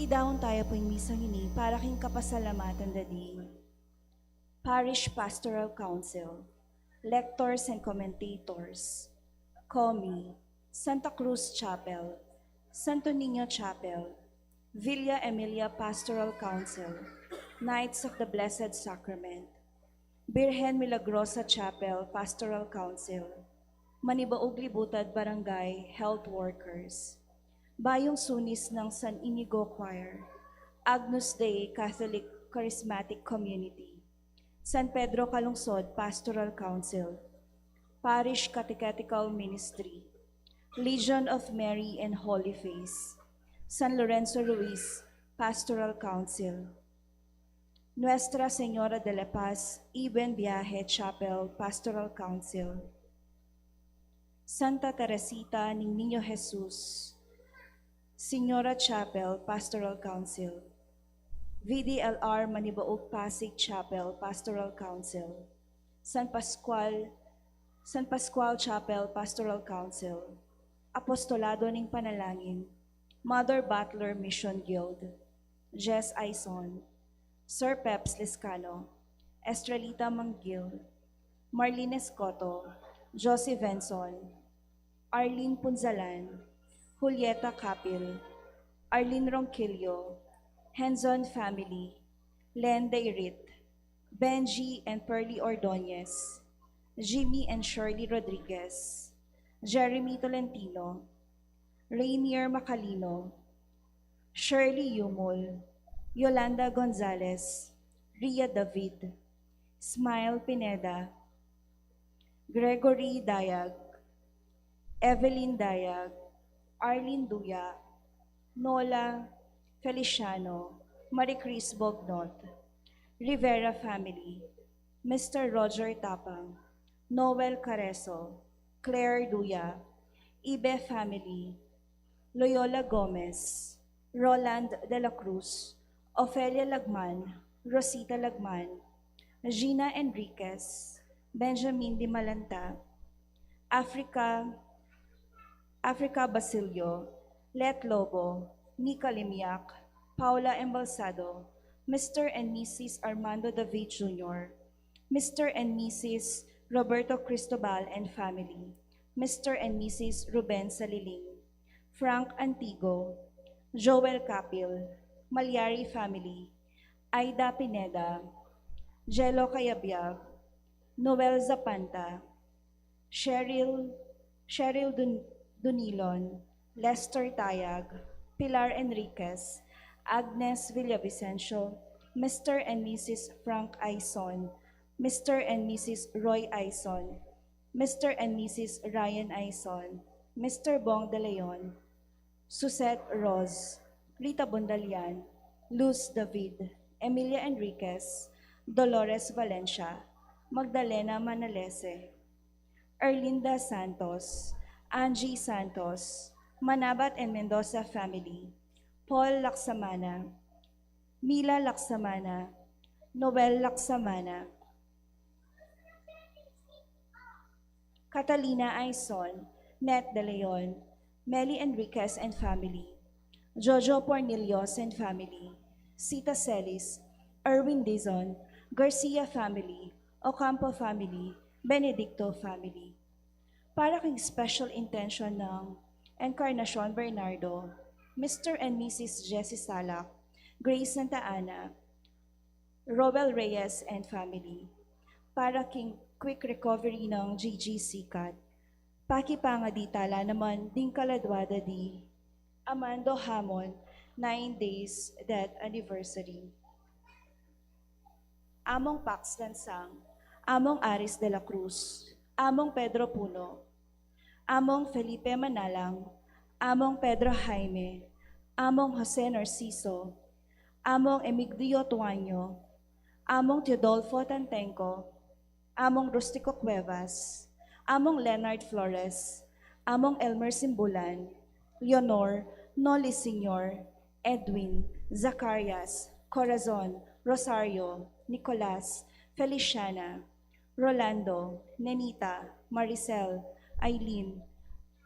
Makidahon tayo po yung misang ini para king kapasalamatan dadi. Parish Pastoral Council, Lectors and Commentators, COMI, Santa Cruz Chapel, Santo Niño Chapel, Villa Emilia Pastoral Council, Knights of the Blessed Sacrament, Birhen Milagrosa Chapel Pastoral Council, Manibaog Libutad Barangay Health Workers, Bayong Sunis ng San Inigo Choir, Agnus Dei Catholic Charismatic Community, San Pedro Calungsod Pastoral Council, Parish Catechetical Ministry, Legion of Mary and Holy Face, San Lorenzo Ruiz Pastoral Council, Nuestra Señora de la Paz Ibuen Viaje Chapel Pastoral Council, Santa Teresita ng Niño Jesus Señora Chapel Pastoral Council, VDLR Manibaog Pasig Chapel Pastoral Council, San Pascual Chapel Pastoral Council, Apostolado ng Panalangin, Mother Butler Mission Guild, Jess Aison, Sir Peps Liscano, Estrelita Manggil, Marlene Escoto, Josie Venson, Arlene Punzalan, Julieta Capil, Arlene Ronquillo, Henzon Family, Len Deirit, Benji and Pearly Ordonez, Jimmy and Shirley Rodriguez, Jeremy Tolentino, Rainier Macalino, Shirley Yumol, Yolanda Gonzalez, Ria David, Smile Pineda, Gregory Dayag, Evelyn Dayag, Arlene Duya, Nola Feliciano, Maricris Bognot, Rivera Family, Mr. Roger Tapang, Noel Careso, Claire Duya, Ibe Family, Loyola Gomez, Roland de la Cruz, Ofelia Lagman, Rosita Lagman, Gina Enriquez, Benjamin Di Malanta, Africa Basilio, Let Lobo, Nika Limiak, Paula Embalsado, Mr. and Mrs. Armando David Jr., Mr. and Mrs. Roberto Cristobal and family, Mr. and Mrs. Ruben Saliling, Frank Antigo, Joel Capil, Malyari family, Aida Pineda, Jello Cayabyab, Noel Zapanta, Cheryl Dunilon, Lester Tayag, Pilar Enriquez, Agnes Villavicencio, Mr. and Mrs. Frank Aison, Mr. and Mrs. Roy Aison, Mr. and Mrs. Ryan Aison, Mr. Bong De Leon, Suzette Rose, Rita Bondalian, Luz David, Emilia Enriquez, Dolores Valencia, Magdalena Manalese, Erlinda Santos, Angie Santos, Manabat and Mendoza family, Paul Laksamana, Mila Laksamana, Noel Laksamana, Catalina Aison, Net De Leon, Meli Enriquez and family, Jojo Pornilios and family, Sita Celis, Erwin Dizon, Garcia family, Ocampo family, Benedicto family. Para kay special intention ng Encarnacion Bernardo, Mr. and Mrs. Jessie Salak, Grace Santa Ana, Robel Reyes and family. Para king quick recovery ng Gigi Sikat, pakipanga di tala naman ding kaladwada di Amando Hamon, 9 days death anniversary. Among Pax Lansang, Among Aris de la Cruz, Among Pedro Puno, Among Felipe Manalang, Among Pedro Jaime, Among Jose Narciso, Among Emigdio Tuaño, Among Teodolfo Tantenco, Among Rustico Cuevas, Among Leonard Flores, Among Elmer Simbulan, Leonor, Noli Senior, Edwin, Zacarias, Corazon, Rosario, Nicolas, Feliciana, Rolando, Nenita, Maricel, Aileen,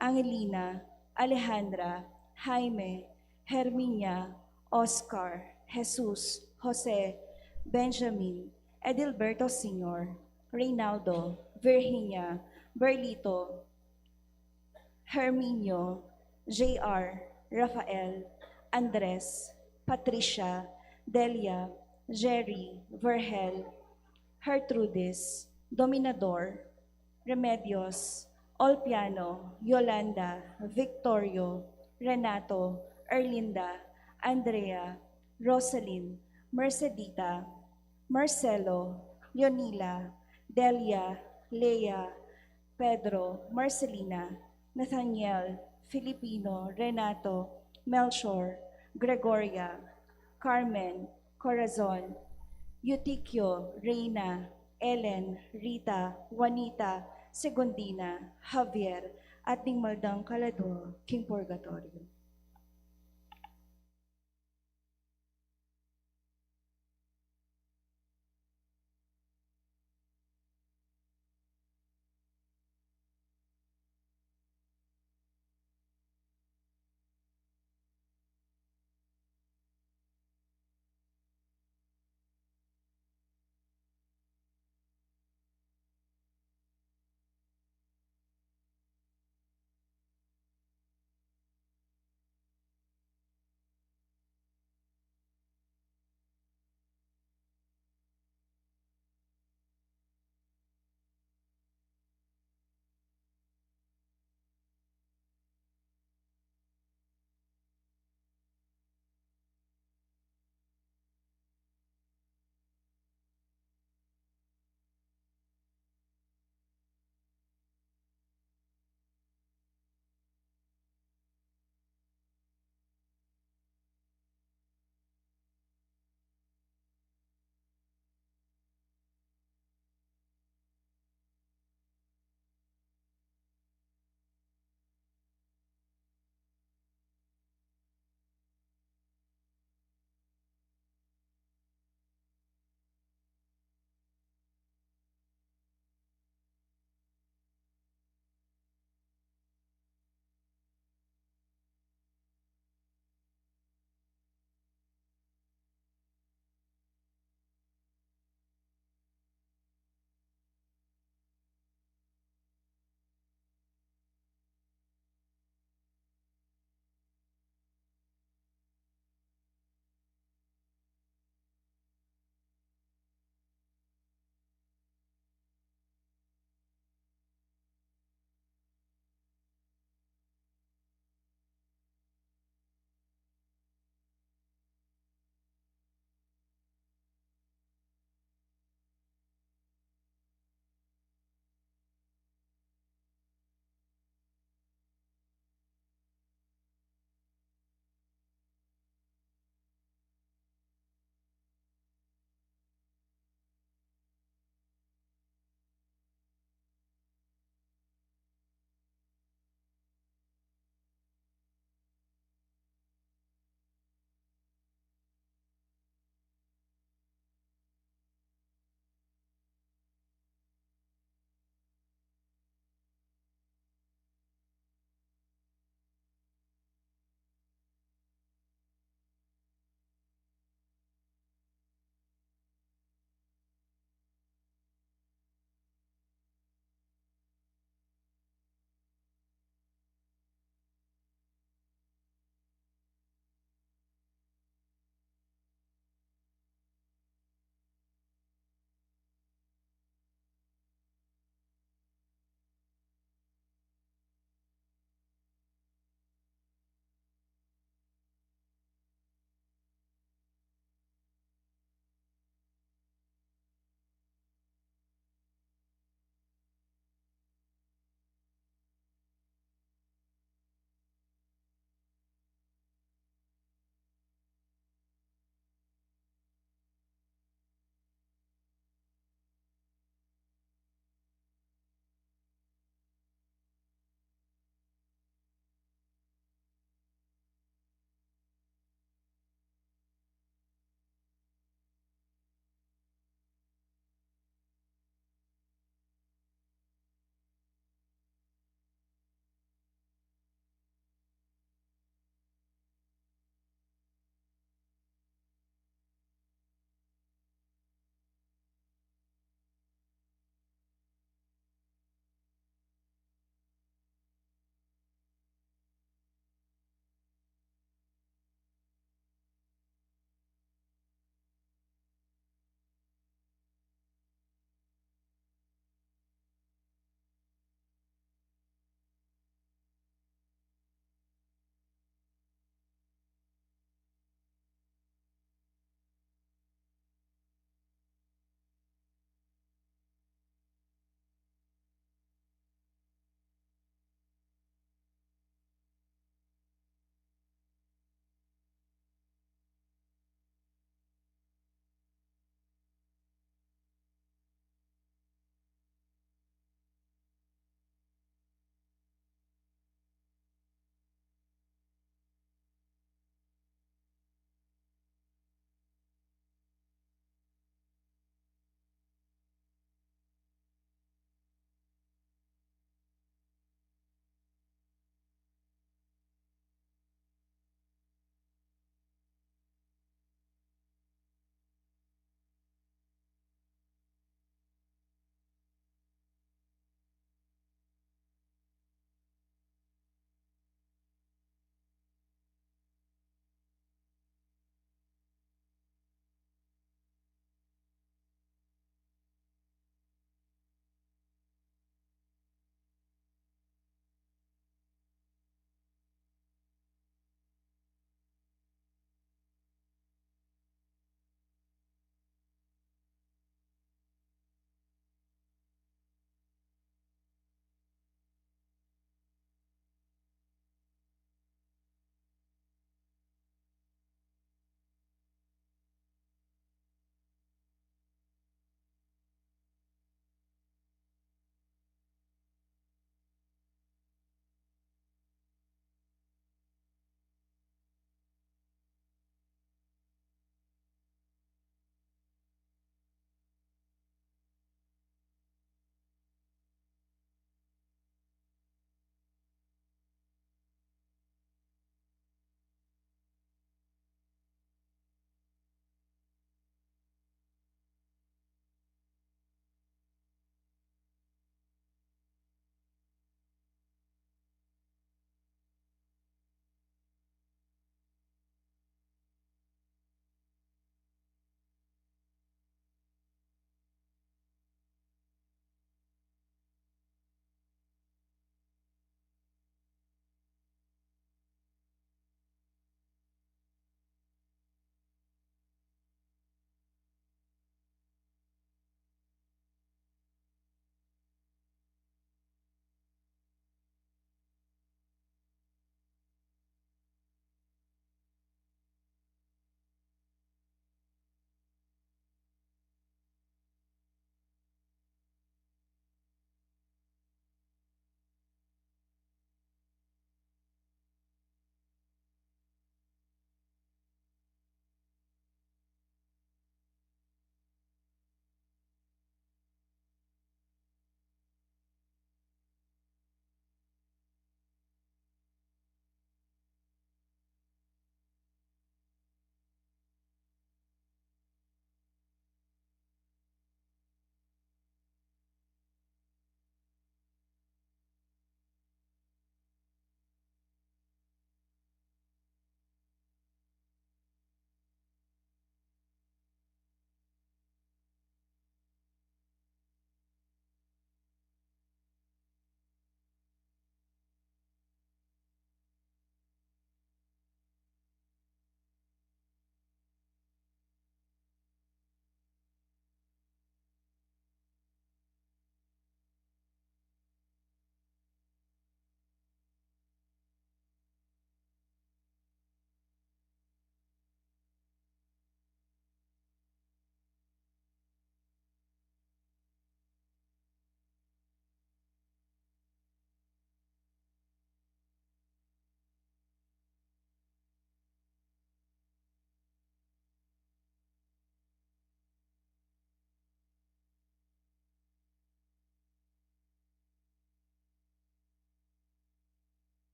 Angelina, Alejandra, Jaime, Herminia, Oscar, Jesus, Jose, Benjamin, Edilberto Sr., Reynaldo, Virginia, Berlito, Herminio, JR, Rafael, Andres, Patricia, Delia, Jerry, Vergel, Gertrudis, Dominador, Remedios, Olpiano, Yolanda, Victorio, Renato, Erlinda, Andrea, Rosalyn, Mercedita, Marcelo, Leonila, Delia, Lea, Pedro, Marcelina, Nathaniel, Filipino, Renato, Melchor, Gregoria, Carmen, Corazon, Eutikyo, Reina, Ellen, Rita, Juanita, Segundina, Javier, at Maldang Calado, King Purgatorio.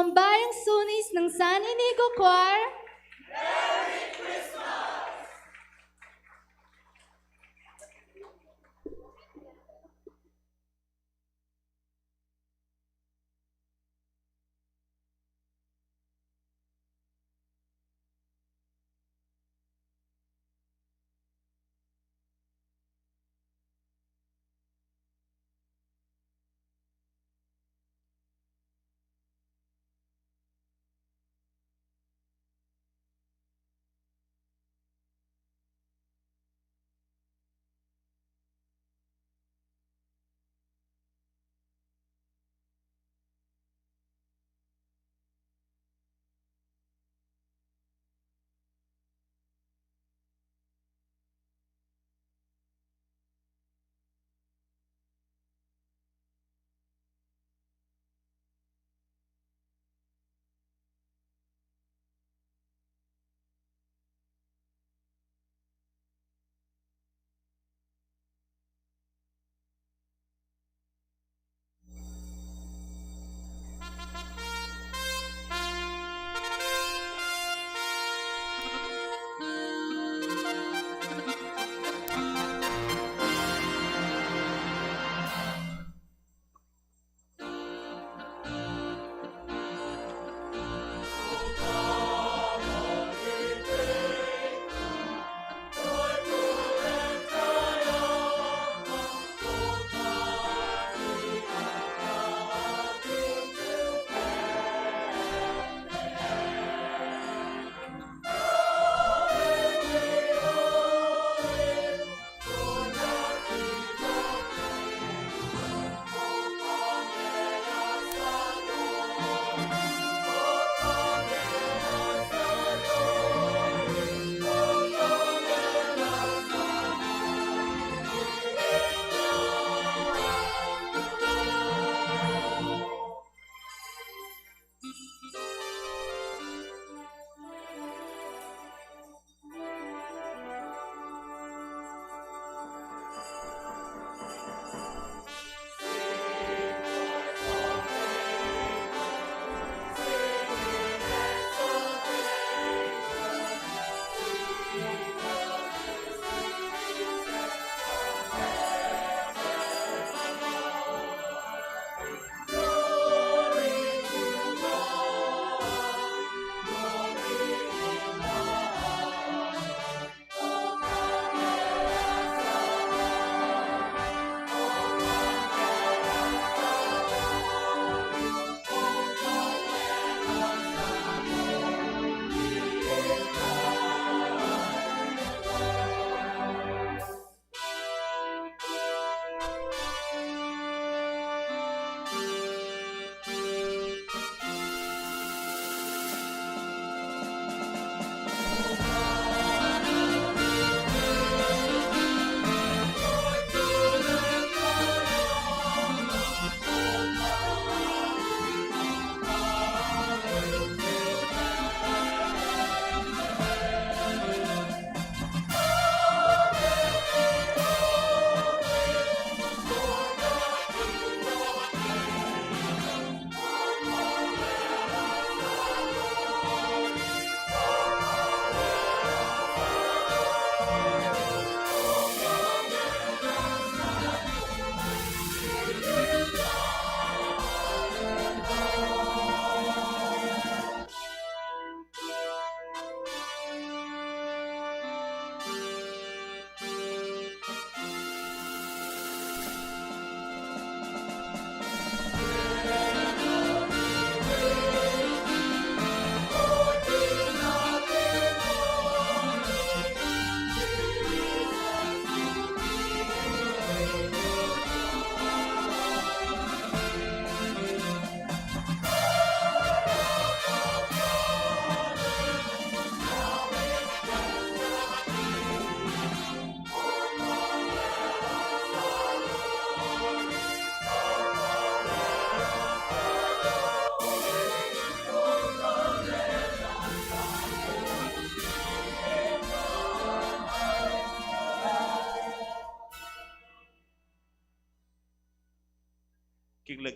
Sambayang Sunis ng San Inigo Choir.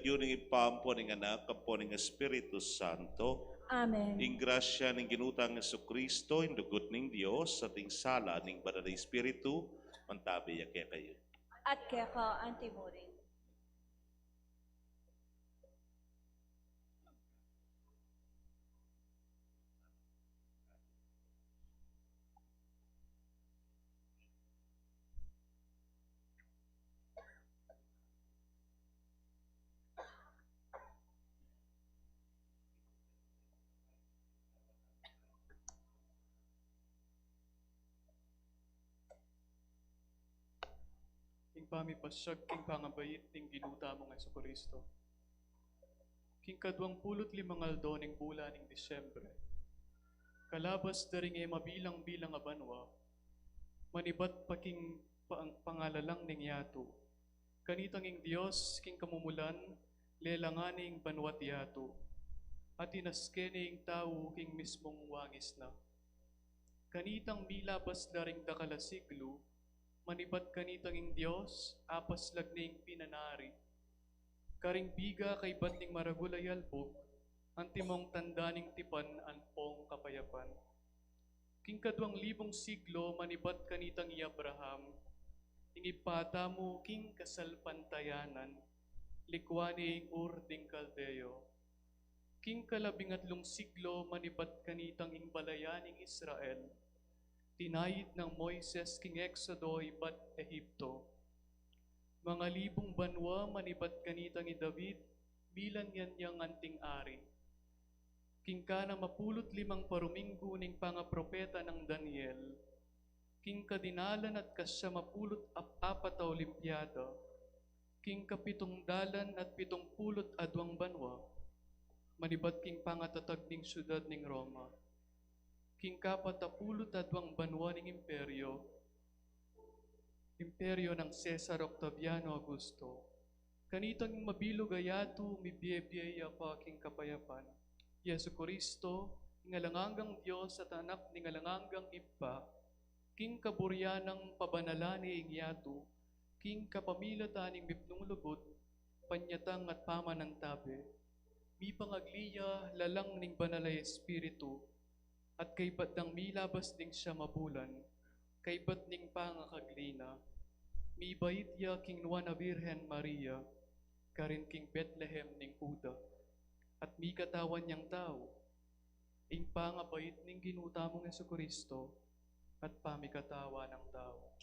yun ng ipampo ng anak, kapo ng Espiritu Santo, Amen. ing grasya ng ginutang Jesucristo, ing dugot ng Dios, at ing sala ng banal na Espiritu, mantabi kaya kayo. At kaya ka, Antimorin. King pamipasyag, king pangabayit, ning ginuta mo nga sa Kristo. King kadwang pulot limang aldo ning bula ning Disyembre. Kalabas daring mabilang-bilang a banwa, manibat pa king pangalalang ning yato. Kanitang ing Dios, king kamumulan, lelanganing banwat yato. At inaskening tao king mismong wangis na. Kanitang milabas daring dakalasiglo, manibat kanitang ing Diyos, apas lagning pinanari. Karing biga kay batning maragulay albog, antimong tandaning tipan anpong kapayapan. King kadwang libong siglo, manibat kanitang i Abraham, ing ipata mo king kasalpantayanan, likwani ing urding Kaldeo. King kalabingatlong siglo, manibat kanitang ing balayaning Israel, tinayid ng Moises king Exodo ibat Ehipto. Mga libong banwa manibat kanitang ni David, bilan yan yang anting ari. King ka na mapulot limang paruminggo ning pangapropeta ng Daniel. King kadinalan at kasya mapulot apat a olimpiada. King kapitong dalan at 70 adwang banwa. Manibat king pangatatag ning syudad ning Roma. King kapatapulot adwang banwa ning imperyo ng Cesar Octaviano Augusto. Kanitang mabilog ayato, mibiyebiyaya pa king kapayapan. Yesu Kristo, ngalangangang Diyos at anak ni ngalangangang Ipa, king kaburyanang pabanalani ing yato, king kapamilataning mipnong lubot, panyatang at pamanantabi, mi pangagliya lalang ning banalay Espiritu, at kay batang milabas ding siya mabulan, kay bat ning pangakaglina, mi baitya king Nuana Virgen Maria, karin king Bethlehem ning Uda, at mi katawan niyang tao, ing pangabait ning ginuta mong Jesucristo, at pamikatawa ng tao.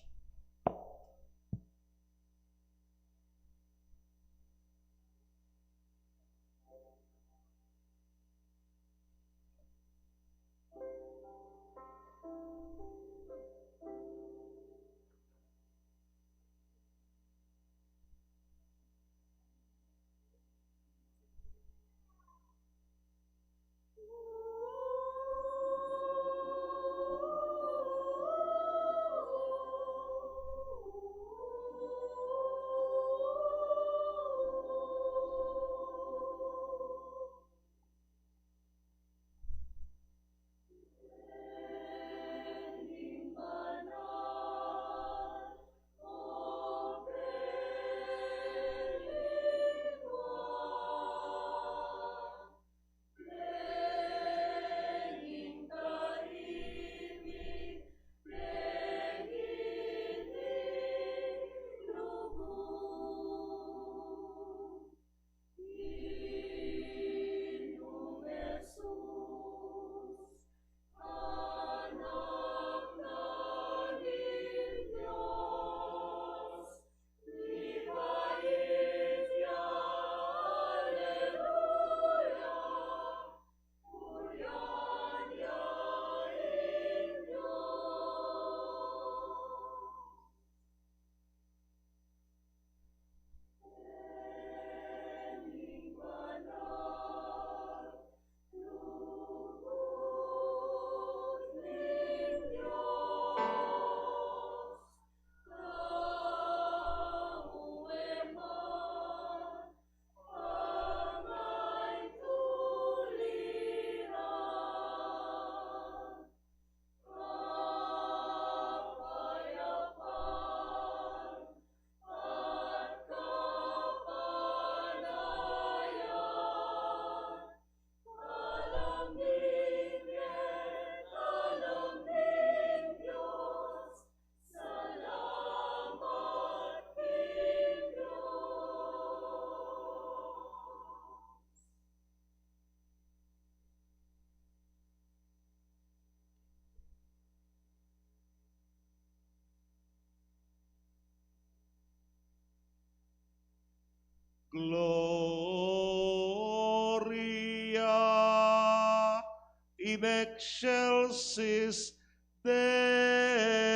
Gloria in excelsis Deo.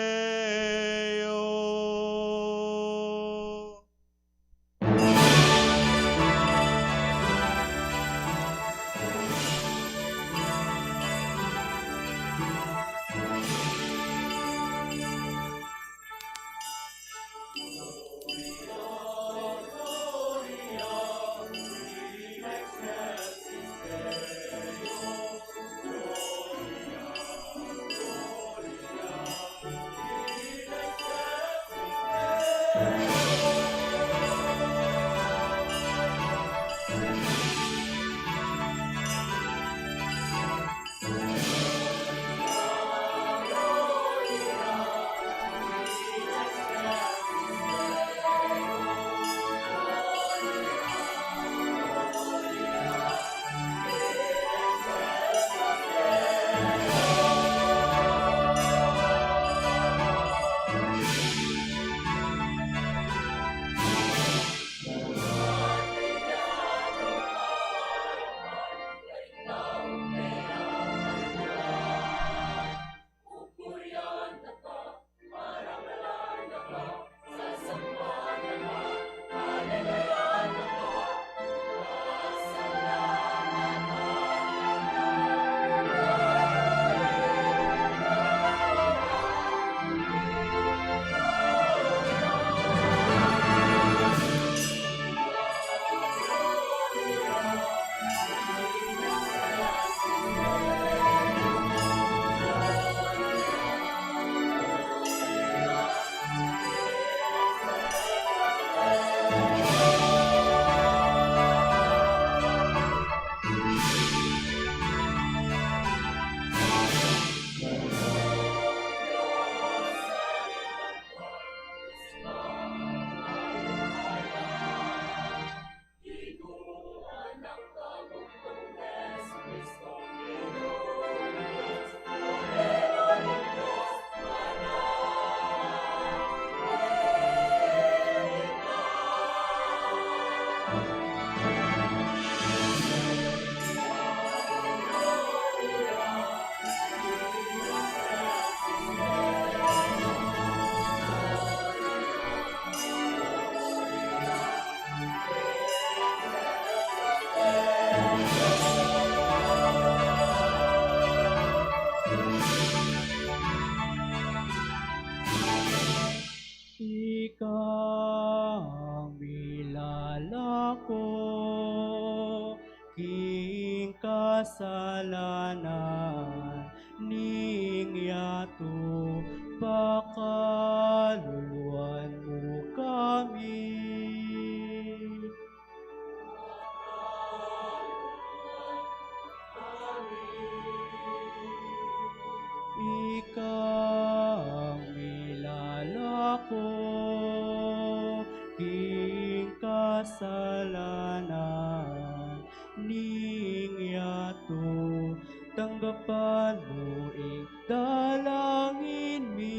Ikaw milalako, king kasalanan, ning yato pakaluluan mo kami. Ikaw milalako, king kasalanan, ning yato tanggapan mo ing dalangin mi.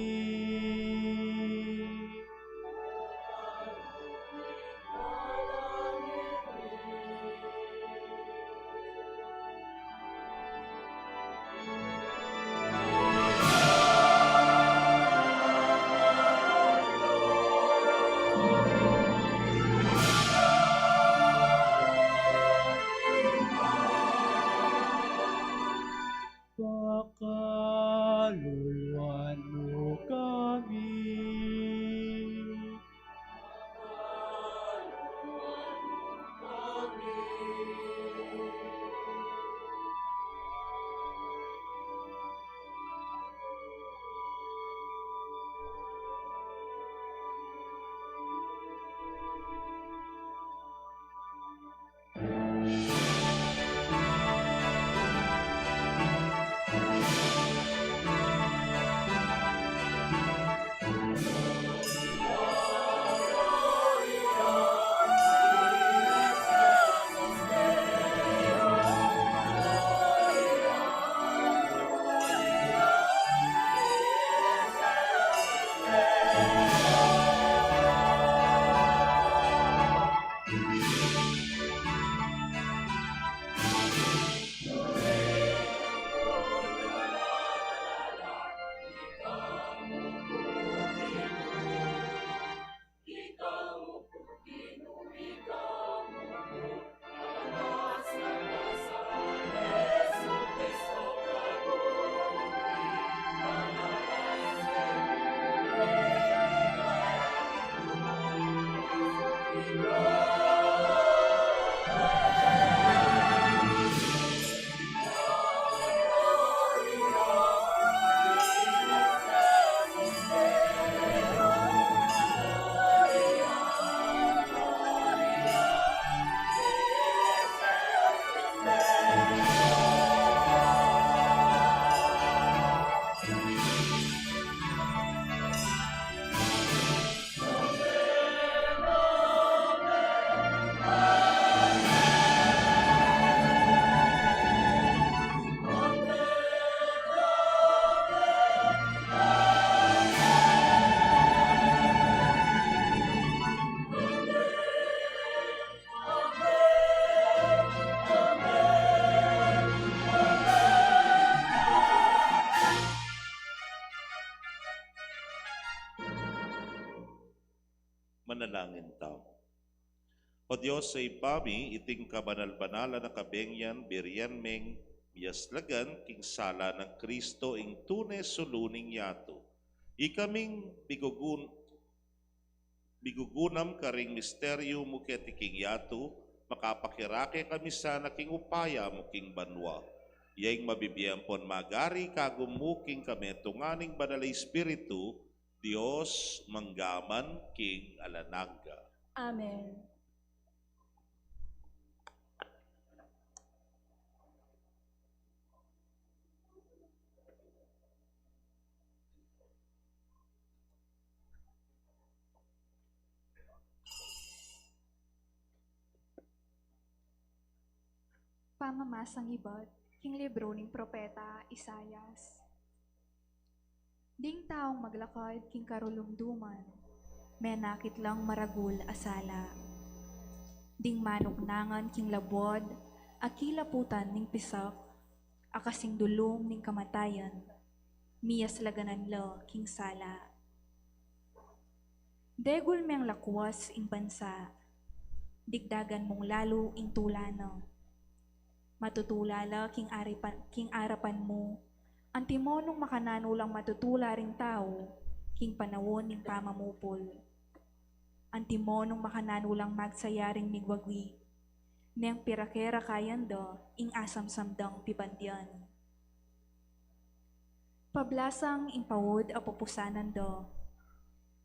Pakaluluan mo kami. Manalangin tamo. O Diyos sa ipami, iting kabanal-banala na kabengyan, birian meng, miyaslagan, king sala ng Kristo, ing tunay suluning yato. Ikaming bigugunam karing misteryo mo ketiking yato, makapakirake kami sana king upaya mo king banwa. Yaing mabibiyampon magari kagumuking kami tunganing banalay espiritu, Dios manggaman king alanangga. Amen. Pamamasang ibad, king libro ning propeta Isayas. Ding taong maglakad king karulumduman, menakit lang maragul asala. Ding manuknangan king labod, akilaputan ning pisak, akasing dulong ning kamatayan, miyas laganan lo king sala. Degul meng lakwas ing bansa, digdagan mong lalo ing tulano. Matutulala king arapan mo, ang timonong makananulang matutula ring tao, king panawon ning pamamupol. Ang timonong makananulang magsayaring migwagwi, niyang pirakera kayan do, ing asam-samdang pibandyan. Pablasang ing pawod a pupusanan do,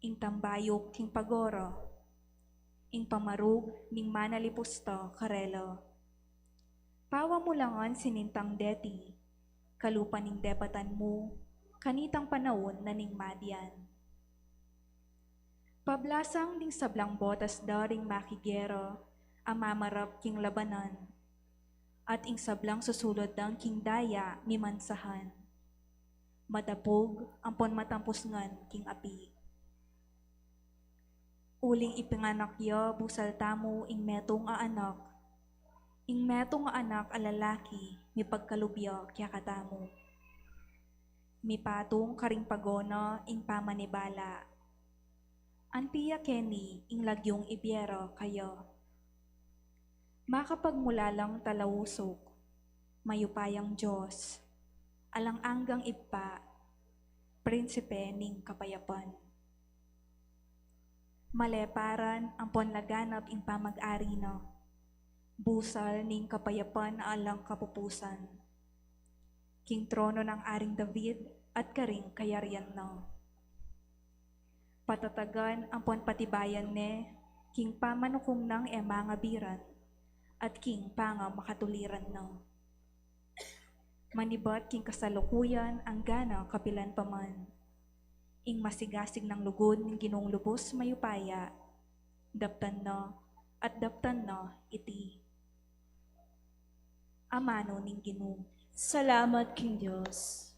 ing tambayok king pagoro, ing pamarug ning manalipusto karelo. Pawa mo langan sinintang deti, kalupaning depatan mo, kanitang panahon na ning madyan. Pablasang ding sablang botas daring makigero, amamarap king labanan, at ing sablang susulod dang king daya mimansahan. Madapog, ampon matampusngan king api. Uling ipinganak yo, busal tamo ing metong aanak, ing metong anak alalaki, mi pagkalubyo kya katamo. Mi patong karing pagona, ing pamanibala. Antiya Kenny, ing lagyong ibyero kayo. Makapagmula lang talawusok, mayupayang Diyos, alang anggang ipa, prinsipe ning kapayapan. Maleparan ang ponlaganap ing pamag-ari no, busal ning kapayapan alang kapupusan. King trono ng aring David at karing kayarian no. Patatagan ang ponpatibayan ne, king pamanukong ng mga biran, at king panga makatuliran no. Manibat king kasalukuyan ang gana kapilan paman. Ing masigasig ng lugod ng ginong lubos mayupaya, daptan no, at daptan no iti. Amano ning Ginoo. Salamat, King Diyos.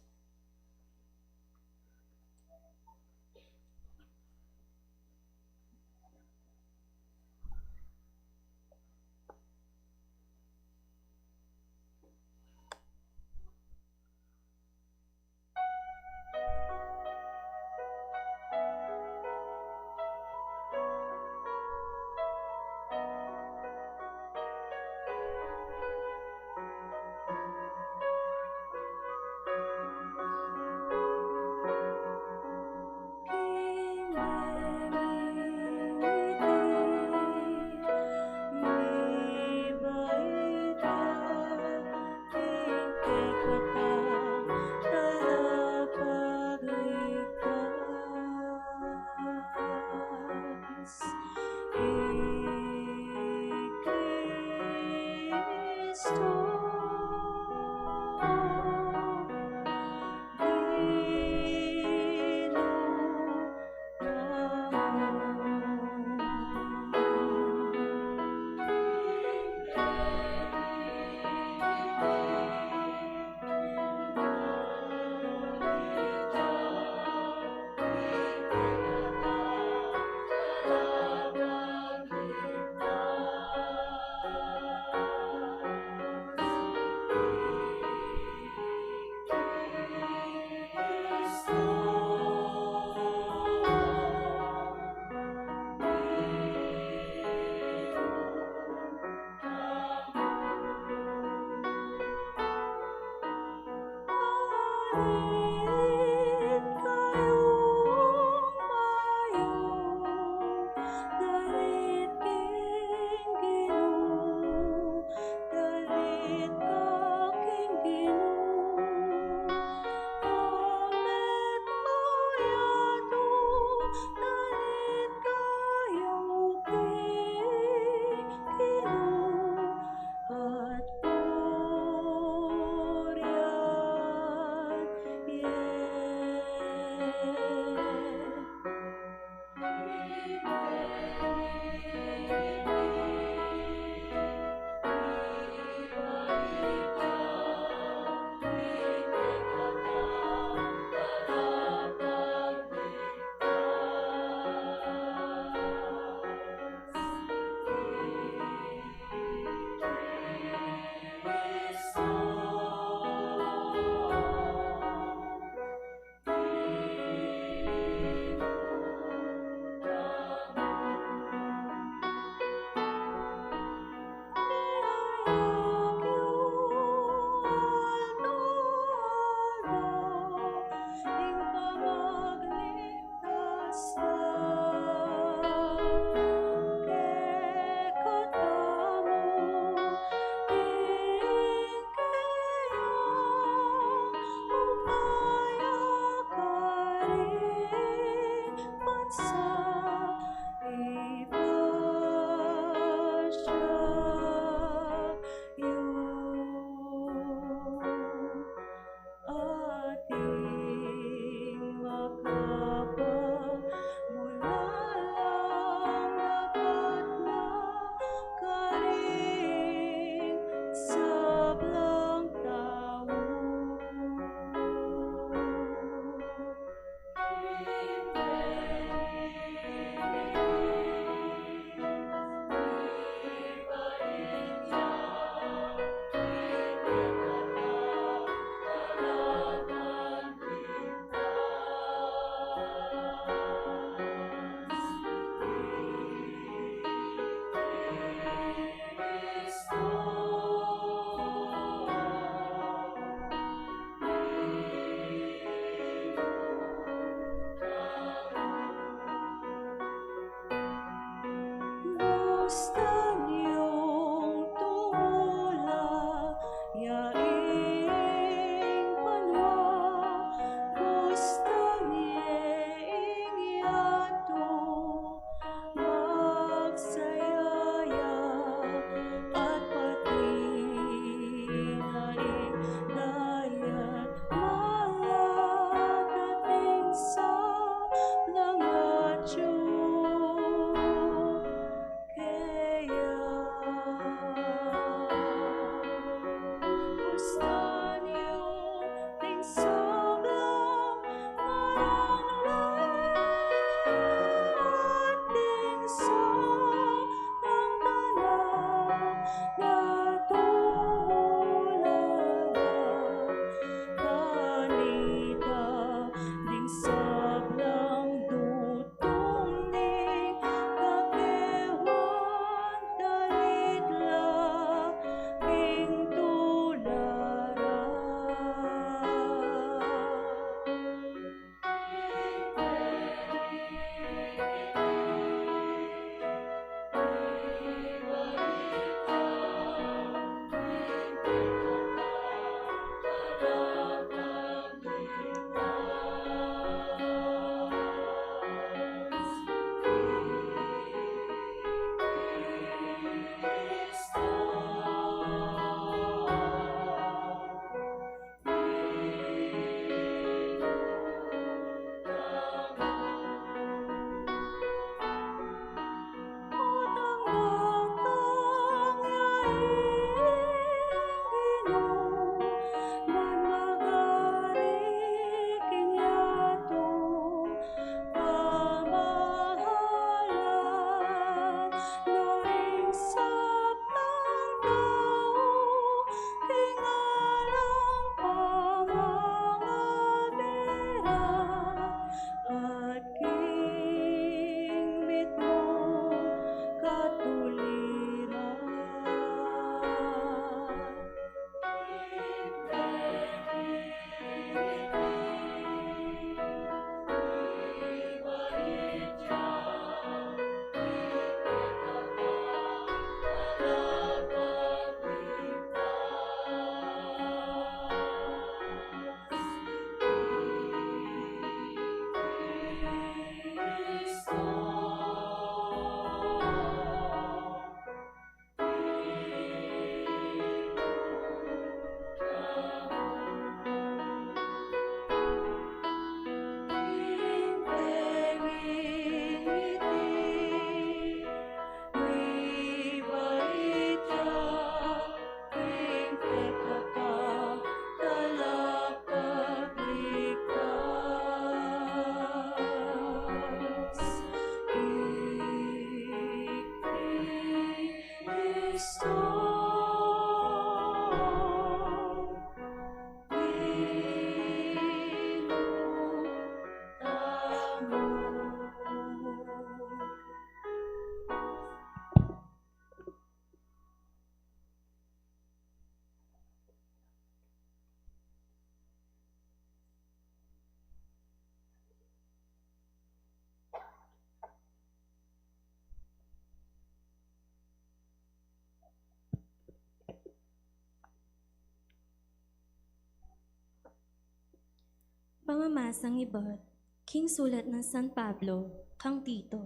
Pamamasang iba't, King Sulat ng San Pablo, kang Tito.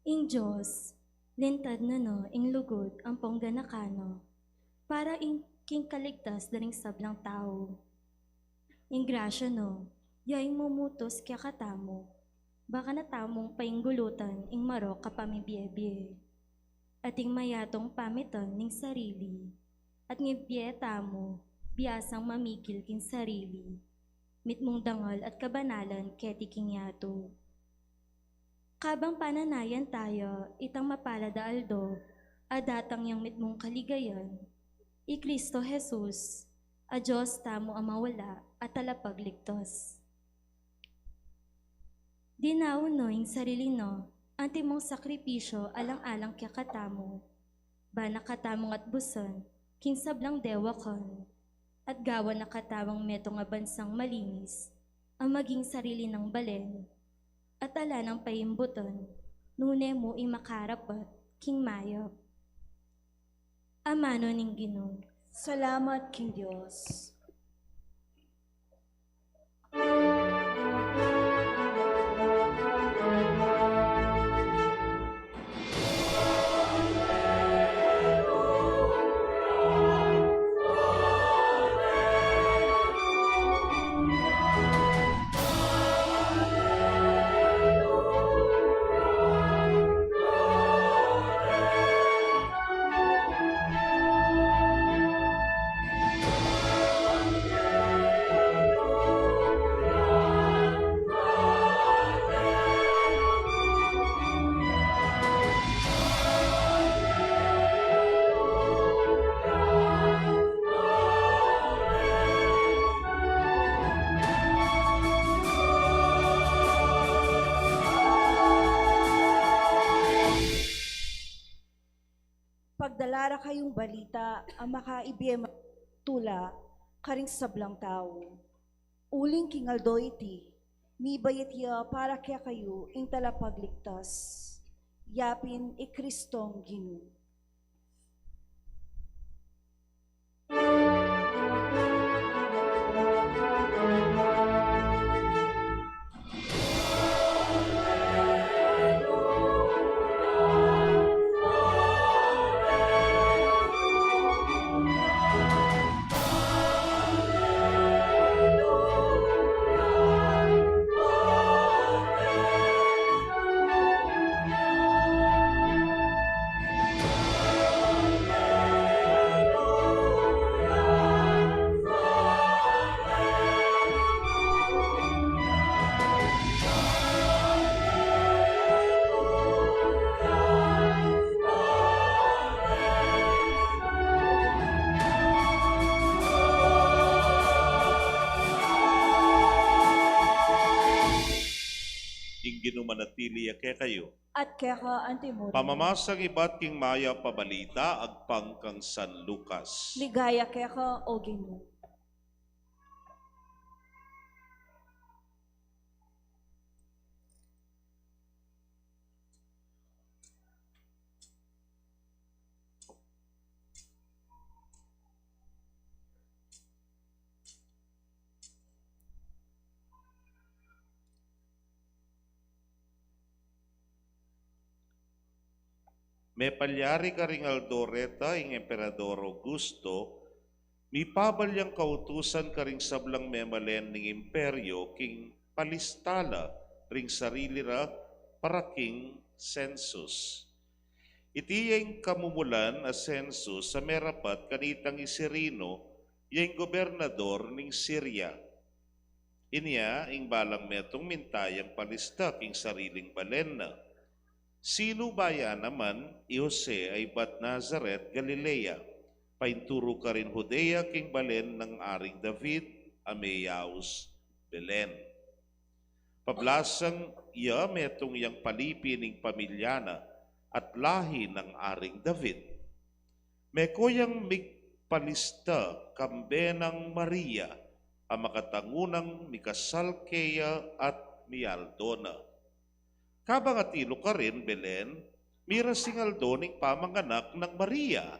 Ing Diyos, lintad na no, ing lugod ang pongga na kano, para king kaligtas daring sablang tao. Ing grasya no, yaing mumutos kaya katamo, baka natamong painggulutan ing marok kapamibiyebye. At ing mayatong pamiton ning sarili, at ngibiyeta mo, biyasang mamikil king sarili, mitmong dangal at kabanalan keti king yato. Kabang pananayan tayo, itang mapalada aldo, adatang yang mitmong kaligayan, i Kristo Jesus, a Diyos tamo ang mawala at talapagligtos. Dinauno ing sarili no, ang timong sakripisyo alang-alang kaya katamo, ba nakatamong at buson, king sablang dewa kon, at gawa na katawang meto nga bansang malinis, ang maging sarili ng balen, at ala ng paimbuton, nune mo imakarapat, king mayop. Amano ning Ginoo. Salamat, King Diyos. Pagdalara kayong balita ang makaibiyem tula karing sablang tao. Uling kingaldo iti, mi bayit ya para kaya kayo ing talapagligtas. Yapin i Kristong Ginoo. nagpili ke kayo. At keka antimuro. Pamamasang iba't king maya pabalita, agpang kang San Lucas. Ligaya keka o Ginoo. May palyari ka ring Aldoreta, ing Emperador Augusto, mi pabalyang kautusan ka ring sablang memalen ning imperyo, king palistala ring sarili ra para king census. Iti yung kamumulan a census sa merapat kanitang isirino, yung gobernador ning Syria. Inya, ing balang metong mintayang palista king sariling balen na. Sino baya naman, i Jose ay bat Nazaret, Galilea. Painturo ka rin Judea, king balen ng aring David, Ameyaus, Belen. Pablasang iya metong yang palipi ning pamilyana at lahi ng aring David. May kuyang migpalista kambe ng Maria, ang makatangunang mikasalkeya at mialdona. Kabangatilo ka rin, Belen, mira singaldo ning pamanganak ng Maria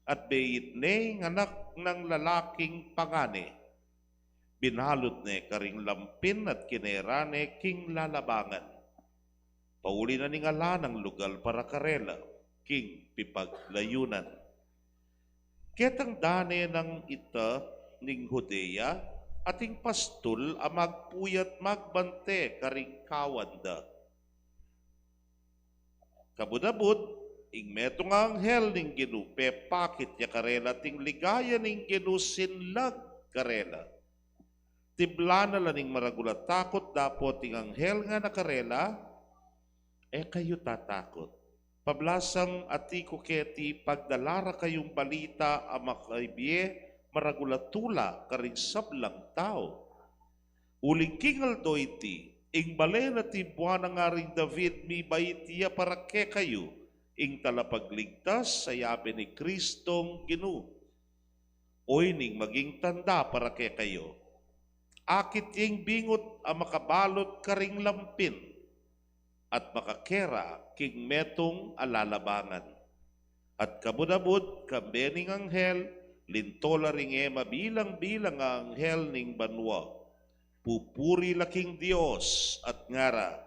at beit ne anak ng lalaking pangane. Binalot ne karing lampin at kinerane king lalabangan. Pauli na ning ala ng lugal para karela, king pipaglayunan. Ketang dane ng ita ning Judea ating pastul amagpuyat magbante karing kawanda. Kabudabud, ing metong anghel ning ginupe, pakit ya karela ting ligaya ning ginusinlag karela. Tiblana la ning maragulat takot, dapo ting anghel nga nakarela, kayo tatakot. Pablasang atiko keti, pagdalara kayong balita, amakaibye, maragulatula karing sablang tao. Uling kingal do iti, ing balen at ibuan ng aring David, mi baitiya para ke kayo, ing talapagligtas sa yabe ni Kristong Ginoo. Oy ning maging tanda para ke kayo. Akit ing bingot ang makabalot karing lampin, at makakera king metong alalabangan. At kabudabud kambening anghel, lintola ring mabilang-bilang ang anghel ning banwa. Pupuri laking Dios at ngara.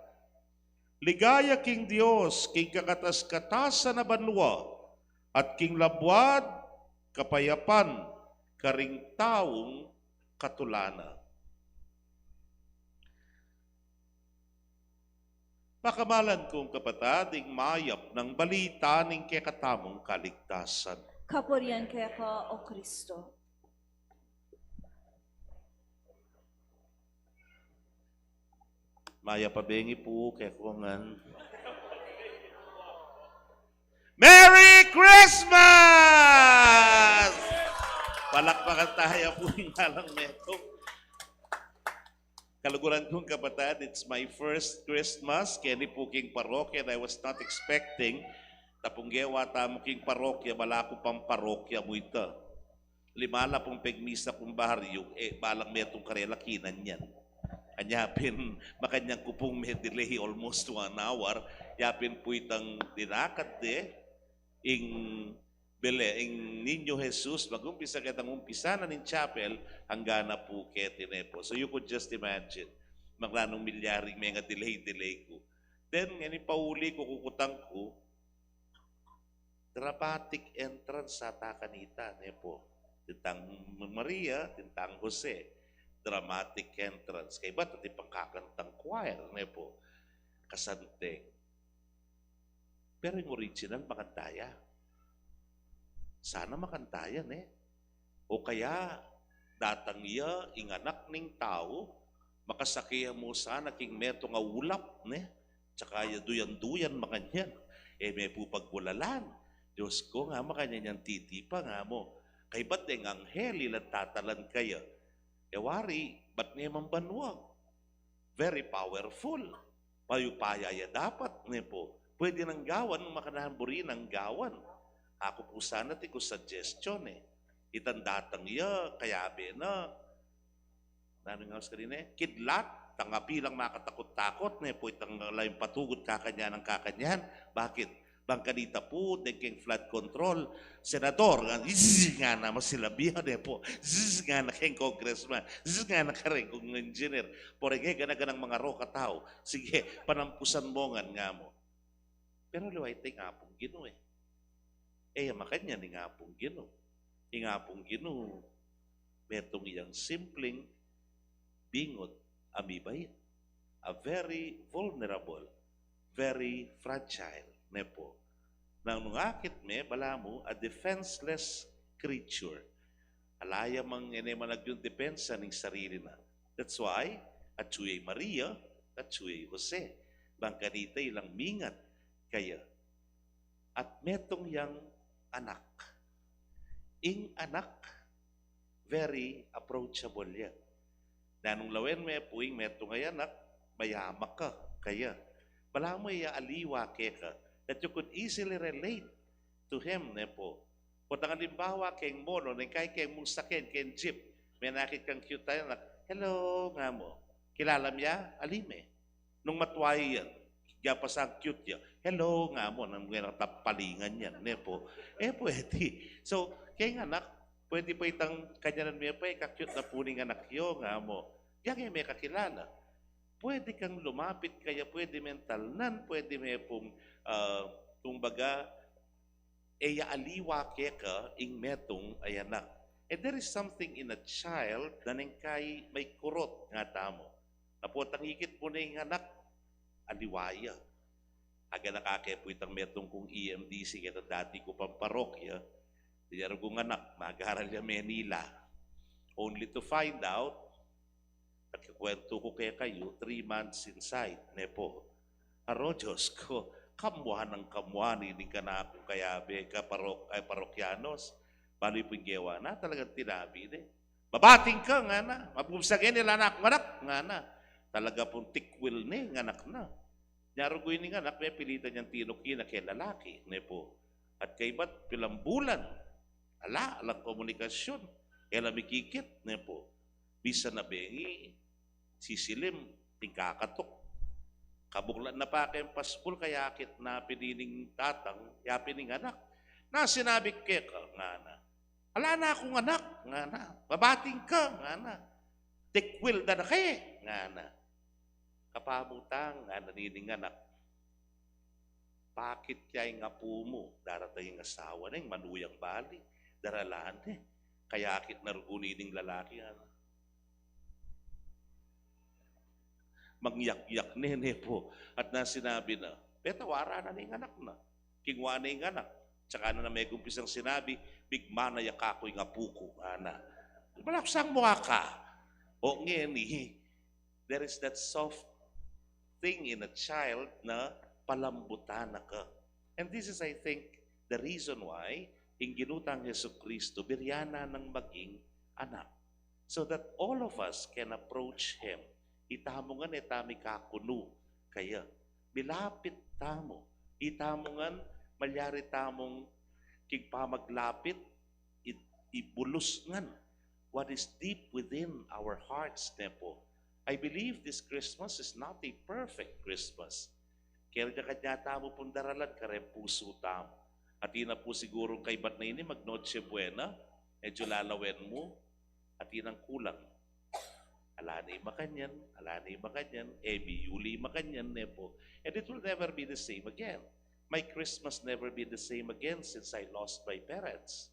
Ligaya king Dios, king kakatas-katasan na banwa, at king labwad, kapayapan, karing taong katulana. Makamalan kong kapatading mayap ng balita ning kekatamong kaligtasan. Kapurian keka o Kristo. Maya pabengi po kekongan. Merry Christmas! Palakpakan tayo po yung halang metong. Kaluguran kong kapatid, it's my first Christmas. Kaya ni po king parokya and I was not expecting. Tapunggewa tamo king parokya, balako pang parokya mo ito. Limala pong pegmisa kong baryo, balang metong karela kinan yan. Anyapin, makanyang kupong may delay almost 1 hour. Yapin po itang dinakat ing Ninyo Jesus, mag-umpisa kitang umpisa na ng chapel, hanggang na po ketine po. So you could just imagine, maglanong milyaring mga delay ko. Then, ngani pauli ko kukutang ko, dramatic entrance sa takanita, po. Tintang Maria, tintang Jose, dramatic entrance. Kaya ba't iti pangkakantang choir, po, kasanteng. Pero yung original, makantaya. Sana makantayan O kaya, datang iya, inganak ning tao, makasakya mo sana king meto nga ulap, tsaka duyan-duyan makanyan. May pupagbulalan. Diyos ko nga makanyan titipa nga mo. Kay ba't ang anghel ilang tatalan kaya? Wari, ba't niya mambanwag? Very powerful. Mayupaya ya dapat ne po. Pwede ng gawan, makanahamburi ng gawan. Ako po sana ti ko suggestion Itandatang ya, kayabe na. Nano nga sa kanina kidlat, tangapi lang makatakot-takot po itang layong patugod kakanyan ng kakanyan. Bakit? Bangkanita po, dengking flood control, senador, nga na masilabihan po, nga na kayong congressman, nga na ka rin kung engineer, porege, ganaganang mga roka tao, sige, panampusan mo nga mo. Pero luway tayo nga pong gino makanya ni nga pong gino. Nga pong gino, metong iyang simpleng bingot amibay. A very vulnerable, very fragile, nepo. Nang nungakit bala mo, a defenseless creature. Alaya mang manag yung depensa ng sarili na. That's why, at Chuy Maria, at Chuy Jose, bangkanita ilang mingat kaya. At metong yang anak. Ing anak, very approachable yan. Nanong lawen puing metong ay anak, mayamak ka kaya. Bala mo aliwa ka that you could easily relate to him, nepo. Kung ang halimbawa kayong mono, kay mong sakyan, kayong jeep, may nakit kang cute tayo na, hello nga mo. Kilala niya? Alime. Nung matwayo yan, kaya pa sa cute niya, hello nga mo, nang mga tapalingan yan, nepo. Pwede. So, kayong anak, pwede po itang kanyanan mo pa, kakute na puning anak yo nga mo. Yan may kakilala. Pwede kang lumapit, kaya pwede mental nan, pwede may pong kumbaga, aliwa ka ing metong ay anak. And there is something in a child na kay may kurot nga tamo. Napotang higit po na yung anak, aliwaya. Aga nakakepo itang metong kong EMDC, kaya dati ko pang parokya, diyaro kong anak, mag-aaral niya Manila. Only to find out, at kakwento ko kayo, 3 months inside, nepo. Aro, Diyos ko, kamuhan ng kamuhan, hindi ka na akong kayabe, parokyanos. Baloy po yung gewa na, talagang tinabi Babating ka, nga na. Mapumsagin nila na akong anak, nga na. Talaga pong tikwil nga anak na. Nyaro ko yung anak, may pilitan niyang tinukina kay lalaki, nepo. At kay ba't pilambulan, alang komunikasyon, kaya lamikikit, nepo. Bisa na bengi, sisilim, tingkakatok. Kabuklan na pa kayong paspul, kaya akit na pinining tatang, yapining anak. Na sinabi ka, nga na. Ala na akong anak, nga na. Babating ka, nga na. Tikwil na kayo, nga na. Kapamutang, nga nanining anak. Bakit kaya yung apo mo, daratay yung asawa na yung manuyang bali, daralaan kaya akit na rugunining lalaki, nga na. Mangyak-yak po. At na sinabi na, petawara na ng anak na. Kingwa na yung anak. Tsaka na may gumpisang sinabi, bigmana yakako yung apuko, ana. Malaksang mukha ka. O ngeni, there is that soft thing in a child na palambutan na ka. And this is, I think, the reason why in ginutang Yesu Kristo, biryana ng maging anak. So that all of us can approach Him. Itamongan itami kakuno. Kaya, bilapit tamo. Itamongan, malyari tamong kigpamaglapit, ibulusngan what is deep within our hearts, nepo. I believe this Christmas is not a perfect Christmas. Kaya kanya tamo pong daralan, kare puso tamo. At ina po siguro kay bat na ini, mag-noche buena, medyo lalawen mo, at inang kulang. Alanay makanyan, Yuli makanyan, nepo. And it will never be the same again. My Christmas never be the same again since I lost my parents.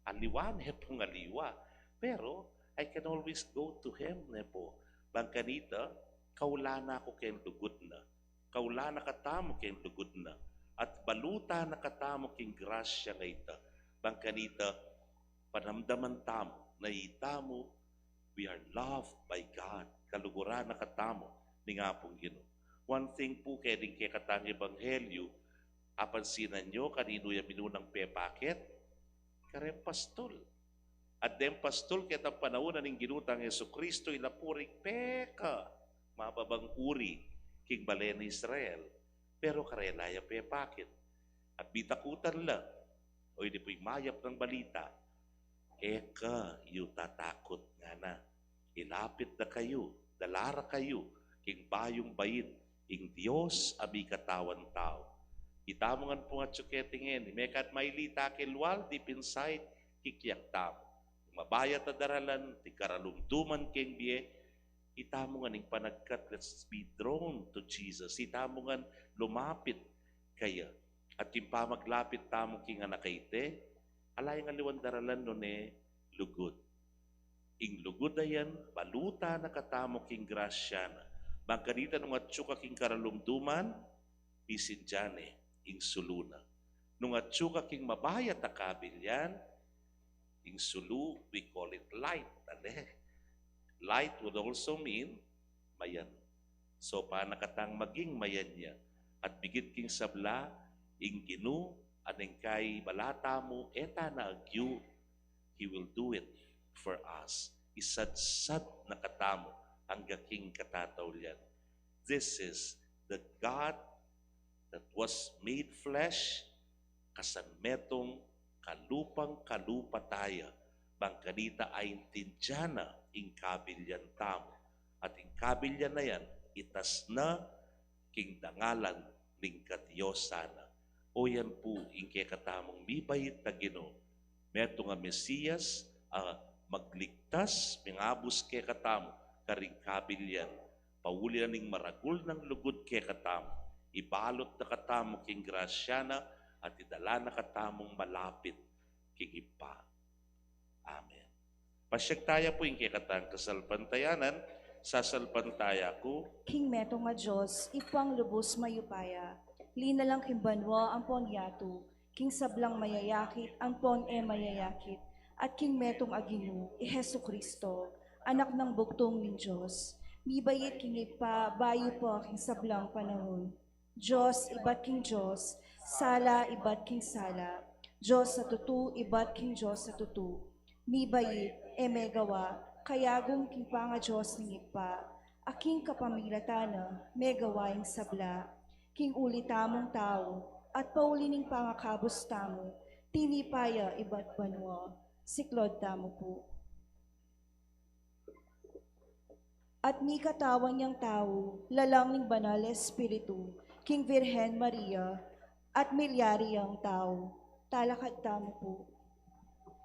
Aliwa, nepo ng aliwa. Pero, I can always go to Him, nepo. Bangkanita, kaulana ko kayong lugod na. Kaulana katamo kayong lugod na. At baluta na katamo kayong grasya nga ita. Bangkanita, panamdaman tamo, na itamo, we are loved by God. Kaluguran na katamo ni nga pong Ginoo. One thing po kaya din kaya katang Ebanghelyo, apansinan nyo kanino yung minunang pepakit? Karem pastol. At dem pastol kaya ang panahon ng ginutang Yesu Kristo ilapuring peka. Mababang uri. king balen ni Israel, pero karelaya pepakit. At bitakutan lang, o hindi po'y mayap ng balita, eka, yu tatakot nga na. Ilapit na kayo, dalara kayo, king bayong bayit, ing Diyos abi katawan tao. Itamongan po nga tsuketingin, mekat mailita kilwal, deep inside, kikiyak tamo. Mabayat na daralan, ti karalumduman king biye, itamongan ing panagkat, let's be drawn to Jesus. Itamongan lumapit kaya. At yung pamaglapit tamo king anakaite, alay nga liwan daralan no ne, lugod. Ing lugod na yan, baluta na katamo king grasya na. Magkanita nung atsuka king karalumduman, isindyane, ing suluna. Nung atsuka king mabayat na kabilyan, ing sulu, we call it light. Light would also mean mayan. So, panakatang maging mayan niya. At bigit king sabla, ing ginu, aneng kay balata mo, eta na agyu, He will do it for us. Isadsad na katamo ang gaking katatawlian. This is the God that was made flesh, kasanmetong kalupang kalupa tayo, bangkanita ay tindyana ing kabilyan tamo. At ing kabilyan na yan, itas na king dangalan ning katiyosana. O yan po ing kekatamong mibayit na Ginoo. Meto nga Mesiyas, magligtas, mingabos ke katamo, karing kabilyan, pauli na ning maragul ng lugod ke katamo, ibalot na katamo king grasyana, at idala na katamong malapit king ipa. Amen. Pasyag tayo po yung kekatang kasalpantayanan, sasalpantaya ko, King metong nga Diyos, ipang lubos mayupaya, linalang kimbanwa ang pon yatu, king sablang mayayakit, ang pon mayayakit, at king metong aginu, Hesu Kristo, anak ng bugtong ng Diyos, mibayit king ipa, bayo po king sablang panahon. Diyos, ibat king Diyos, sala, ibat king sala, Diyos sa tutu, ibat king Diyos sa tutu, mibayit, megawa, kayagong king panga Diyos ng ipa, aking kapamilatana, megawaing sabla, king ulitamong tao, at paulining pangakabos tamo, tinipaya iba't banwa, siklod tamo po. At mi katawan niyang tao, lalang ning banal espiritu, king Virhen Maria, at milyari ang tao, talakad tamo po.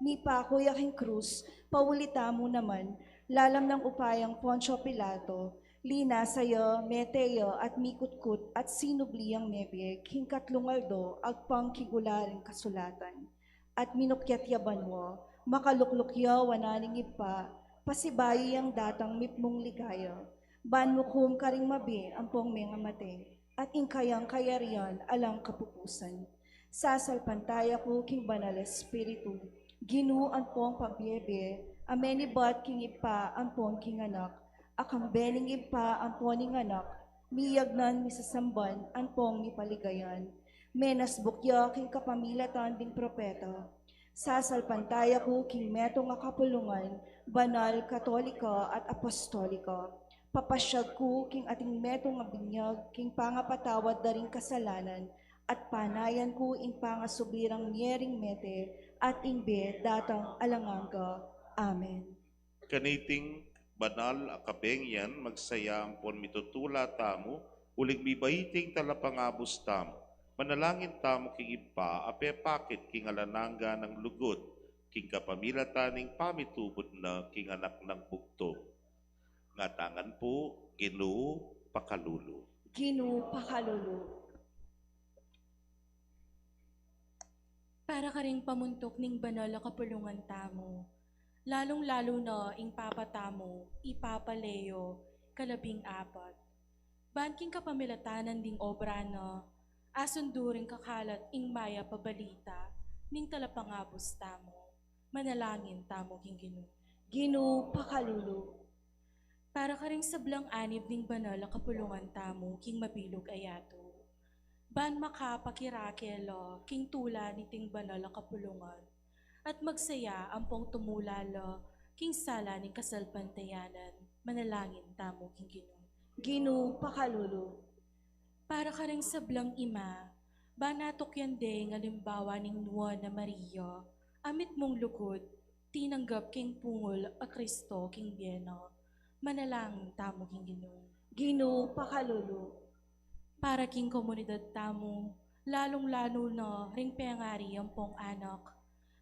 Mi pakoy aking krus, paulita mo naman, lalam ng upayang Poncio Pilato, lina sayo, meteyo, at mikutkut, at sinubliyang nebye, king katlungaldo, agpang kigularing kasulatan. At minukyat yabanwo, makaluklukya wananing ipa, pasibayi ang datang mipmong ligaya, banmukum karing mabi, ang pong mga mate, at ingkayang kayarian, alang kapupusan. Sasalpantaya ko king banal espiritu, ginu ang pong pabiyebe, amenibat king ipa, ang pong king anak, akang bening ipa, ang poning anak, miyagnan misasamban, ang pong mipaligayan, menas bukya king kapamilatan ding propeta, sasalpantaya ko king metong akapulungan, banal, katolika at apostolika, papasyag ko king ating metong abinyag, king pangapatawad daring kasalanan, at panayan ko ing pangasubirang miyering mete, at ingbe datang alanganga. Amen. kaniting banal akabengyan, magsaya ang pon mitutula tamo, uling mibayiting talapangabos tamo. Manalangin tamo king ipa, apepakit king alananga ng lugod, king kapamilataning pamitubod na king anak ng bugtong. Ngatangan po, Ginoo pakalulu. Ginu pakalulu. Para ka ring pamuntok ning banal a kapulungan tamo, lalong-lalo na ing papatamo, ipapaleyo, kalabing apat. Banking kapamilatanan ding obra na, asunduring kakalat ing maya pabalita, ning talapangabos tamo, manalangin tamo king Ginoo. Ginu pakalulu. Para ka ring sablang anib ning banal a kapulungan tamo, king mabilog ayato. Ban makapakirakelo, king tula ni ting banal a kapulungan, at magsaya ang pong tumulala, king sala ning kasalpantayanan, manalangin tamo king Ginoo. Ginu pakalulu. para ka ring sablang ima, banatok yan de nga limbawa ning nuwa na Maria, amit mong lugod, tinanggap king pungol a Kristo king biyeno, manalangin tamo king Ginoo. Ginoo pakalulu. Para king komunidad tamo, lalong-lalo na ring pengari ang pong anak,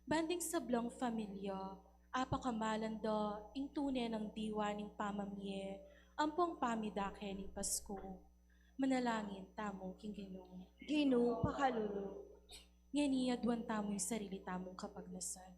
banding sablang familia, apakamalanda, ing tunay ng diwa ning pamamye, ang pong pamidake ning Pasko. Manalangin tamo king Ginoo. Ginoo pakalulu. Ngani adwan tamo yung sarili tamong kapagnasan.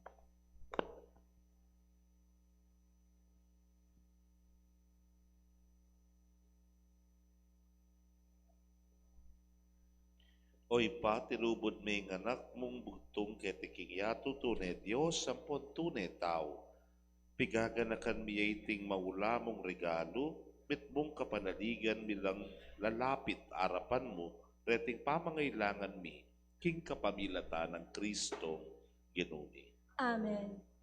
Oy pa, tinubod may anak mong bugtong ketiking yato tunay Diyos, sampon tunay tao. Pigaganakan miyaiting maula mong regalo, mitmong kapanaligan milang lalapit arapan mo, reting pamangailangan mi, king kapamilata ng Kristo, Ginoo. Amen.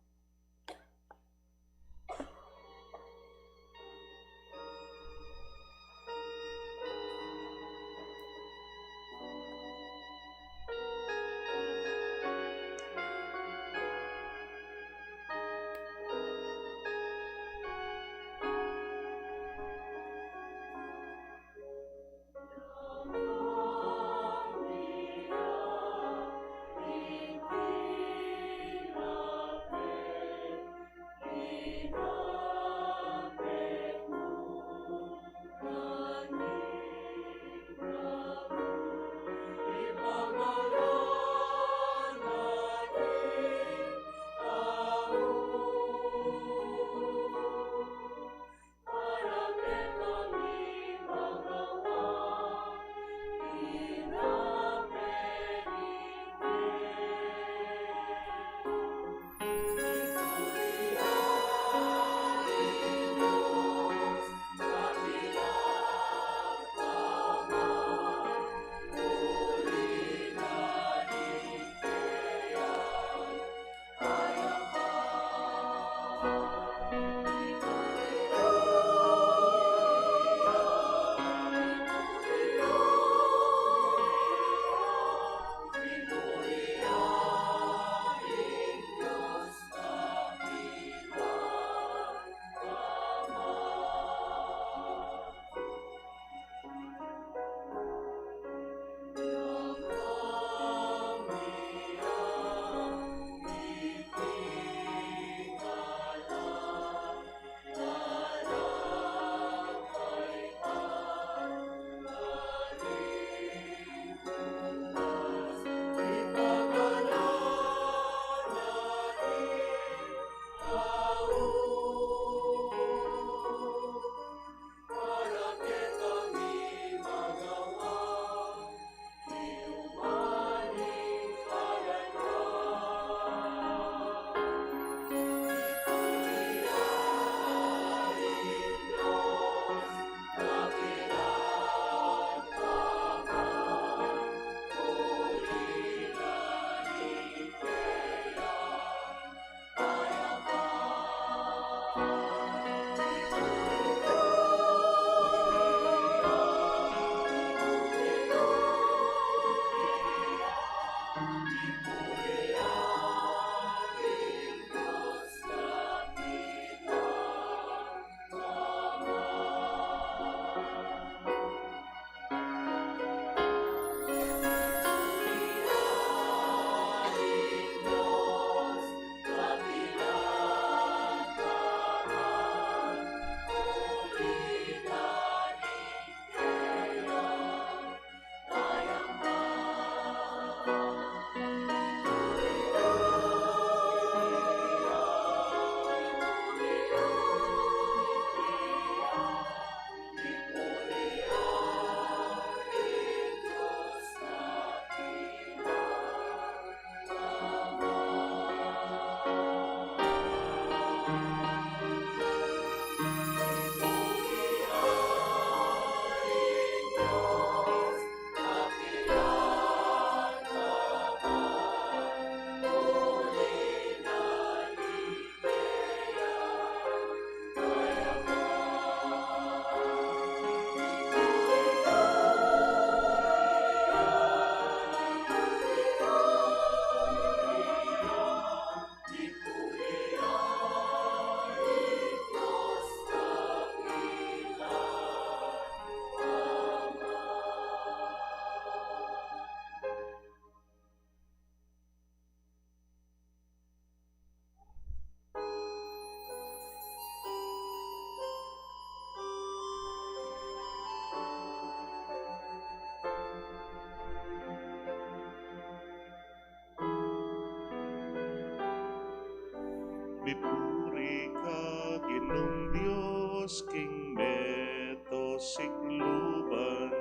Diyos king meto sikluban,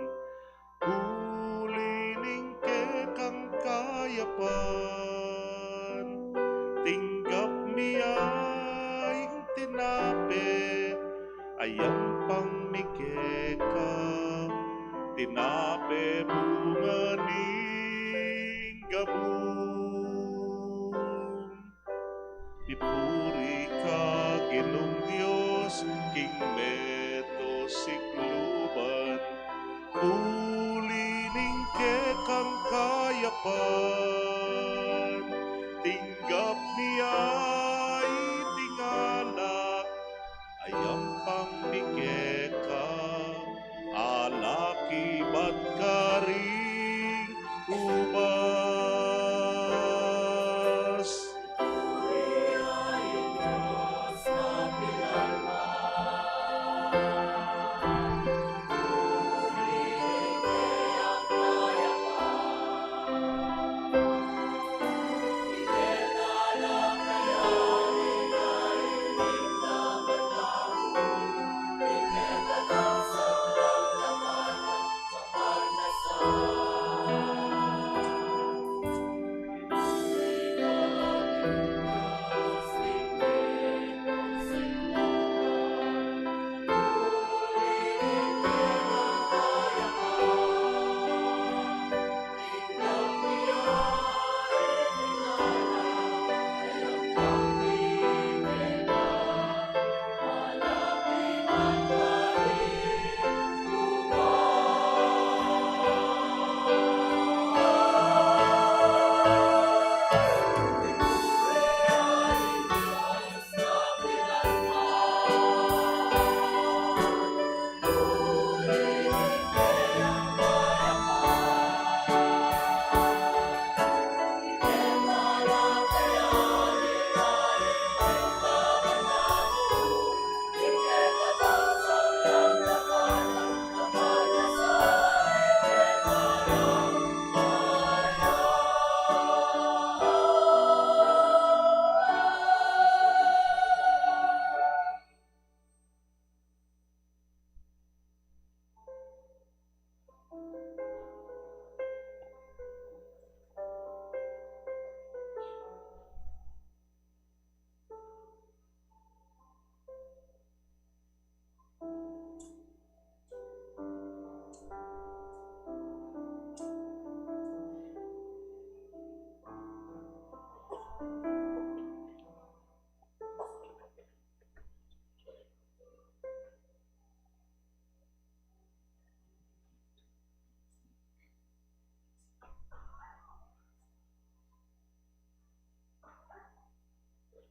ulining ke kang kayapan, tinggap miyay tinape, ayam pang mikeka, tinape bunga ning gabum. Ipuri ka Ginong Diyos, king meto sikluban, ulining ke kang kayapan, tinggap niya'y tingalak, ayam pang mikeka, alaki ba't karing ubas.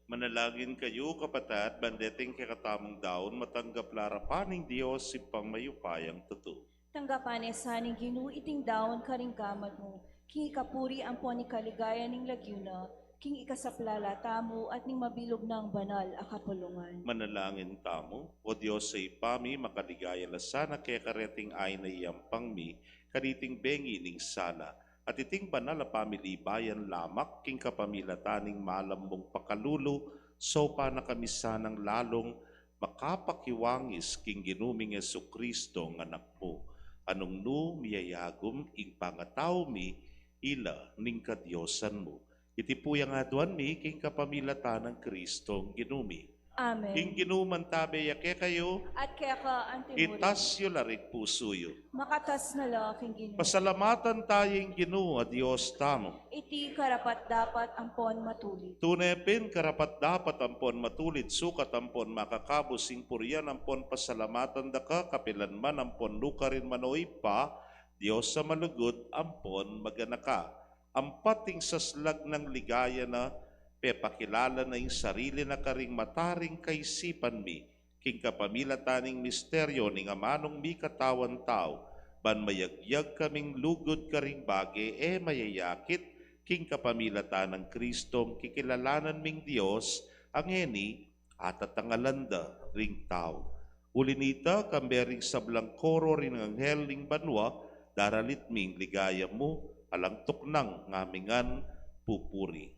Manalangin kayo, kapatid, bandeting kakatamong daon, matanggap larapaning Diyos si pangmayupayang tuto. Tanggapan saning ginuiting daon karing gamat mo, king ikapuri ang ni kaligaya ning Laguna, king ikasaplala tamo at ning mabilog ng banal a kapulungan. Manalangin tamo, o Diyos sa ipami, makaligaya la sana kaya kareting ay na iyampang mi, kariting bengi ning sala, at iting banal a pamilibayan lamak, king kapamilataning malambong pakalulu, so pa na kami sanang lalong makapakiwangis king ginuming Jesucristo ng anak mo. Anong nu miyayagom ing pangataw mi, ila ning kadyosan mo. Iti puyang aduan mi, king kapamilatan ng Kristong ginumi. Amen. King ginuman tabe yake kayo, At kaya ka antimuri, itas yu larik pusuyo. makatas na la king ginu. Pasalamatan tayong Ginoo a Dios tamo. Iti karapat dapat ampon matuli. Tunepin karapat dapat ampon matulid sukat ampon makakabusing purian ampon pasalamatan daka kapilan man ampon lukarin manoy pa Dios sa malugot ampon maganaka. Ampating saslag ng ligaya na pepakilala na yung sarili na karing mataring kaisipan mi, king kapamilataning misteryo ning amanong mi katawan tao, ban mayagyag kaming lugod karing bage mayayakit, king kapamilatan ng Kristong kikilalanan ming Diyos, ang eni at atangalanda ring tao. Ulinita kambering sablang koro rin ng anghel ning banwa, daralit ming ligaya mo, alang tuknang ngamingan pupuri.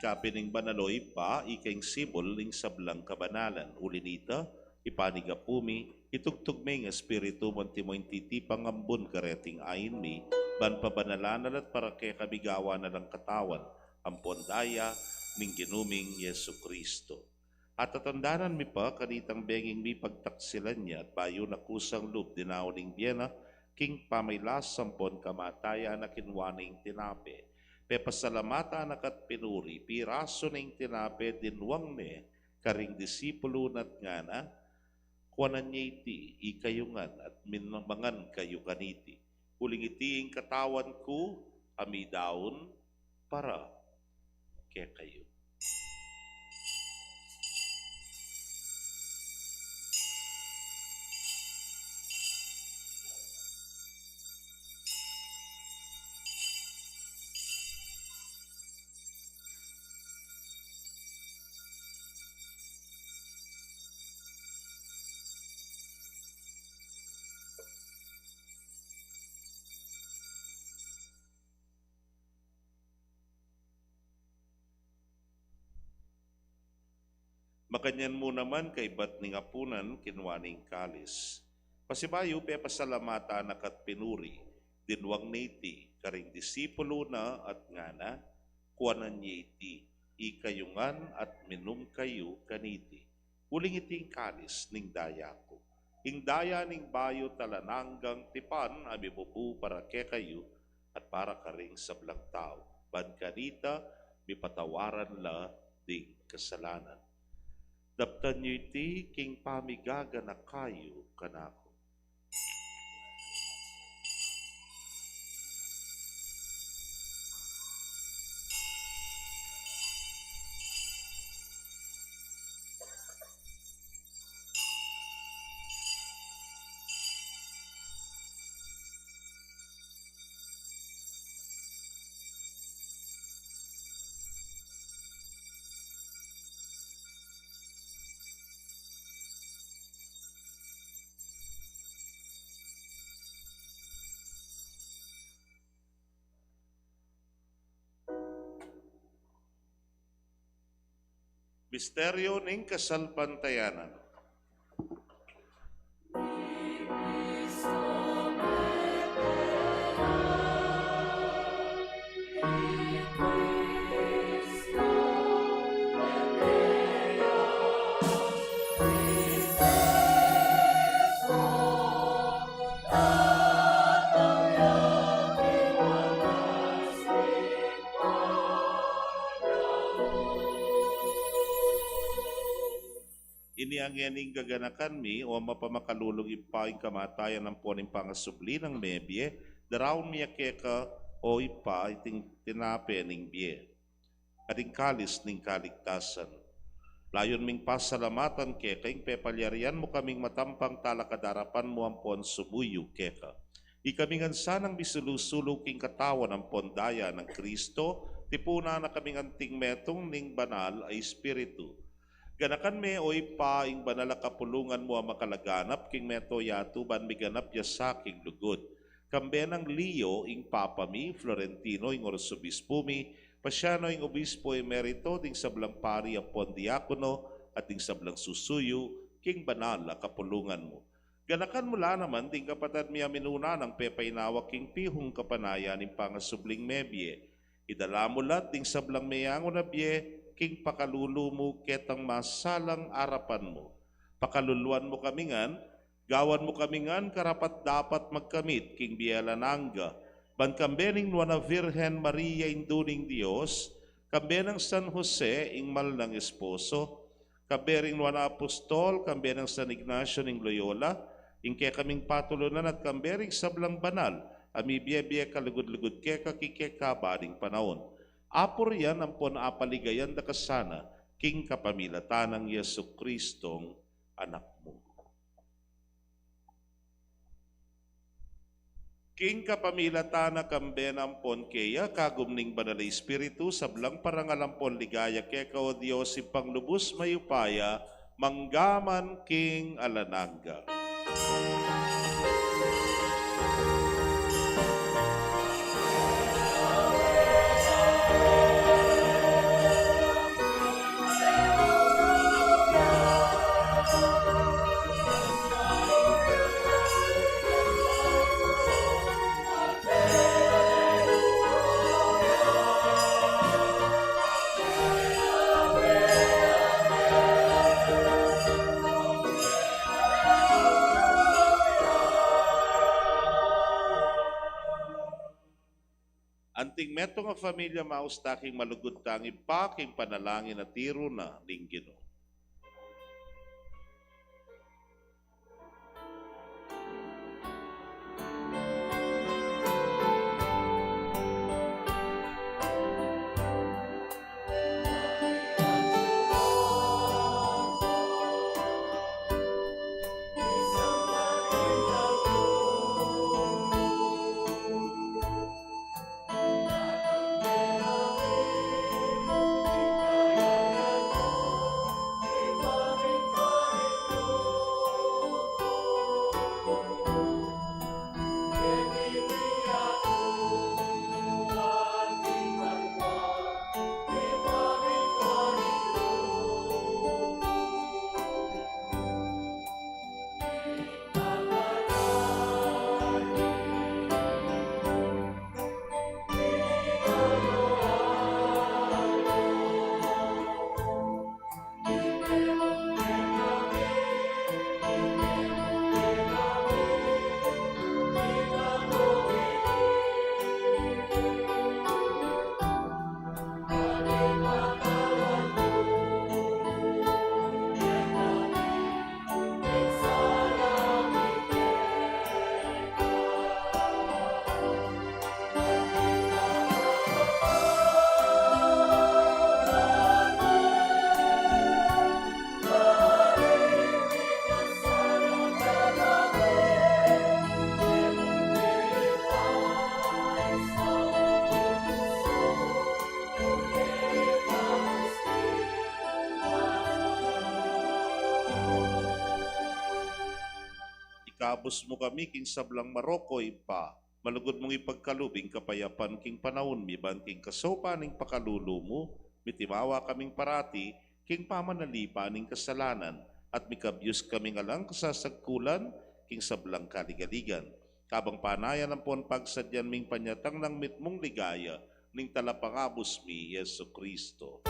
kapining banaloy pa ikaing sibol ning sablang kabanalan. Ulinita, ipanigapumi, itugtog may nga espiritu monti mo intiti pangambon kareting ayin mi, ban pabanalanan at para kay kabigawa na lang katawan, ang pondaya ning ginuming Yesu Kristo. At tatandanan mi pa kanitang benging mi pagtaksilan niya at bayo na kusang loob dinaw ning biyena, king pamaylas sampon kamataya na kinwaning tinape. Pepasalamata nakat pinuri, piraso ning tinape dinwang ne, karing disipulo nat nga na, kuanan niya iti, ikayungan at minmangan kayo kaniti. Huling itiing katawan ko, amidaon, para kaya kayo. Makanyan mo naman kay bat ning apunan kinwaning kalis. Pasibayo pe pasalamata nakat pinuri, dinwang niti, karing disipulo na at ngana, kuanan niya iti, ikayungan at minum kayo kaniti. Uling iting kalis ning daya ko. Ing daya ning bayo talananggang tipan, abibubu para ke kayo, at para karing sablang tao. Ban kanita, mipatawaran la ding kasalanan. Daptan niyo iti, king pamigaga na kayo kanako. Misteryo ning kasalpantayanan. Iniang yaning gaganakan mi o mapamakalulog ipaing kamatayan ng poning pangasubli ng mebye, darawon miya keka o ipa iting tinape ning bie. Ading kalis ning kaligtasan. Layon ming pasalamatan keka, ing pepalyarian mo kaming matampang talakadarapan mo ang pon subuyo keka. Ikamingan sanang bisulusulog king katawan ng pondaya ng Kristo, tipuna na kaming anting metong ning banal ay espiritu. Ganakan me oy pa ing banala kapulungan mo ang makalaganap king meto yatu ban miganap ya saking lugod. Kambenang Leo ing Papa mi, Florentino ing Orsobispo mi, Pasyano ing Obispo Emerito ding sablang pari ang pondiakono at ding sablang susuyo king banal a kapulungan mo. Ganakan mula naman ding kapatid mi aminuna ng pepainawak king pihong kapanayan ing pangasubling mebye. Idala mo lat ding sablang mayango na bye, king pakalulumo ketang masalang arapan mo. Pakaluluan mo kamingan, gawan mo kamingan karapat dapat magkamit king biyalanangga. Ban kambening nuana Virgen Maria induning Dios, kambenang San Jose ing mal ng esposo, kambering nuana Apostol, kambenang San Ignacio ning Loyola, ing kaya kaming patulunan at kambering sablang banal, amibiya-biya kalugod-lugod keka kikekabading panahon. Apor yan ang pon-apaligayan da kasana, king kapamilatan ng Yesu Kristong anak mo. King kapamilatan na kambenang pon keya, kagumning banal espiritu, sablang parangalampon ligaya keka o Diyos, ipanglubos mayupaya, manggaman king alanangga. Anting meto nga familia maustaking malugod kang ipaking panalangin at tiro na ning Ginoo. Ikabos mo kami king sablang Marokoy pa, malugod mong ipagkalubing kapayapan king panahon miban king kasopa ning pakalulo mo, mitimawa kaming parati king pamanalipa ning kasalanan, at mikabyus kaming alang kasasagkulan king sablang kaligaligan. Kabang panayan ang pon pagsadyan ming panyatang ng mitmong ligaya, ning talapangabos mi Yesu Kristo.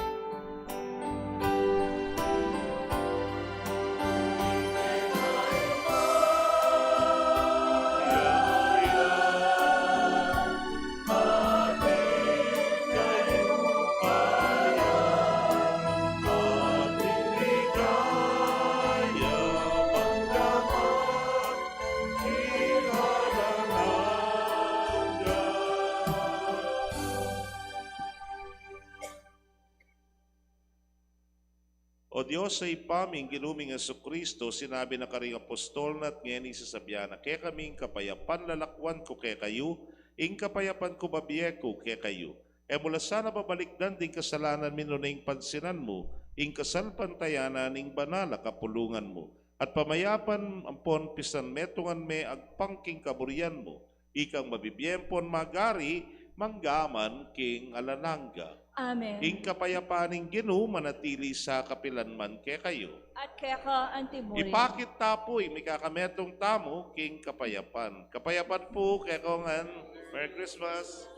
O Diyos sa ipaming ginuming Jesucristo, sinabi na karing apostol na at ngayon isasabihan na kaya kaming kapayapan lalakwan ko kaya kayo, ing kapayapan ko babiye ko kaya kayo. E mula sana babalikdan ding kasalanan minuning pansinan mo, ing kasalpantayanan ing banala kapulungan mo. At pamayapan ampon pisan metungan me agpangking kaburian mo, ikang mabibiyempon magari, manggaman king alananga. Amen. Ing kapayapaning Ginoo manatili sa kapilanman kay kayo. At kaya ka antiburi. Ipakit tapoy, may kakametong tamo king kapayapan. Kapayapan po kay kongan. Merry Christmas. Amen.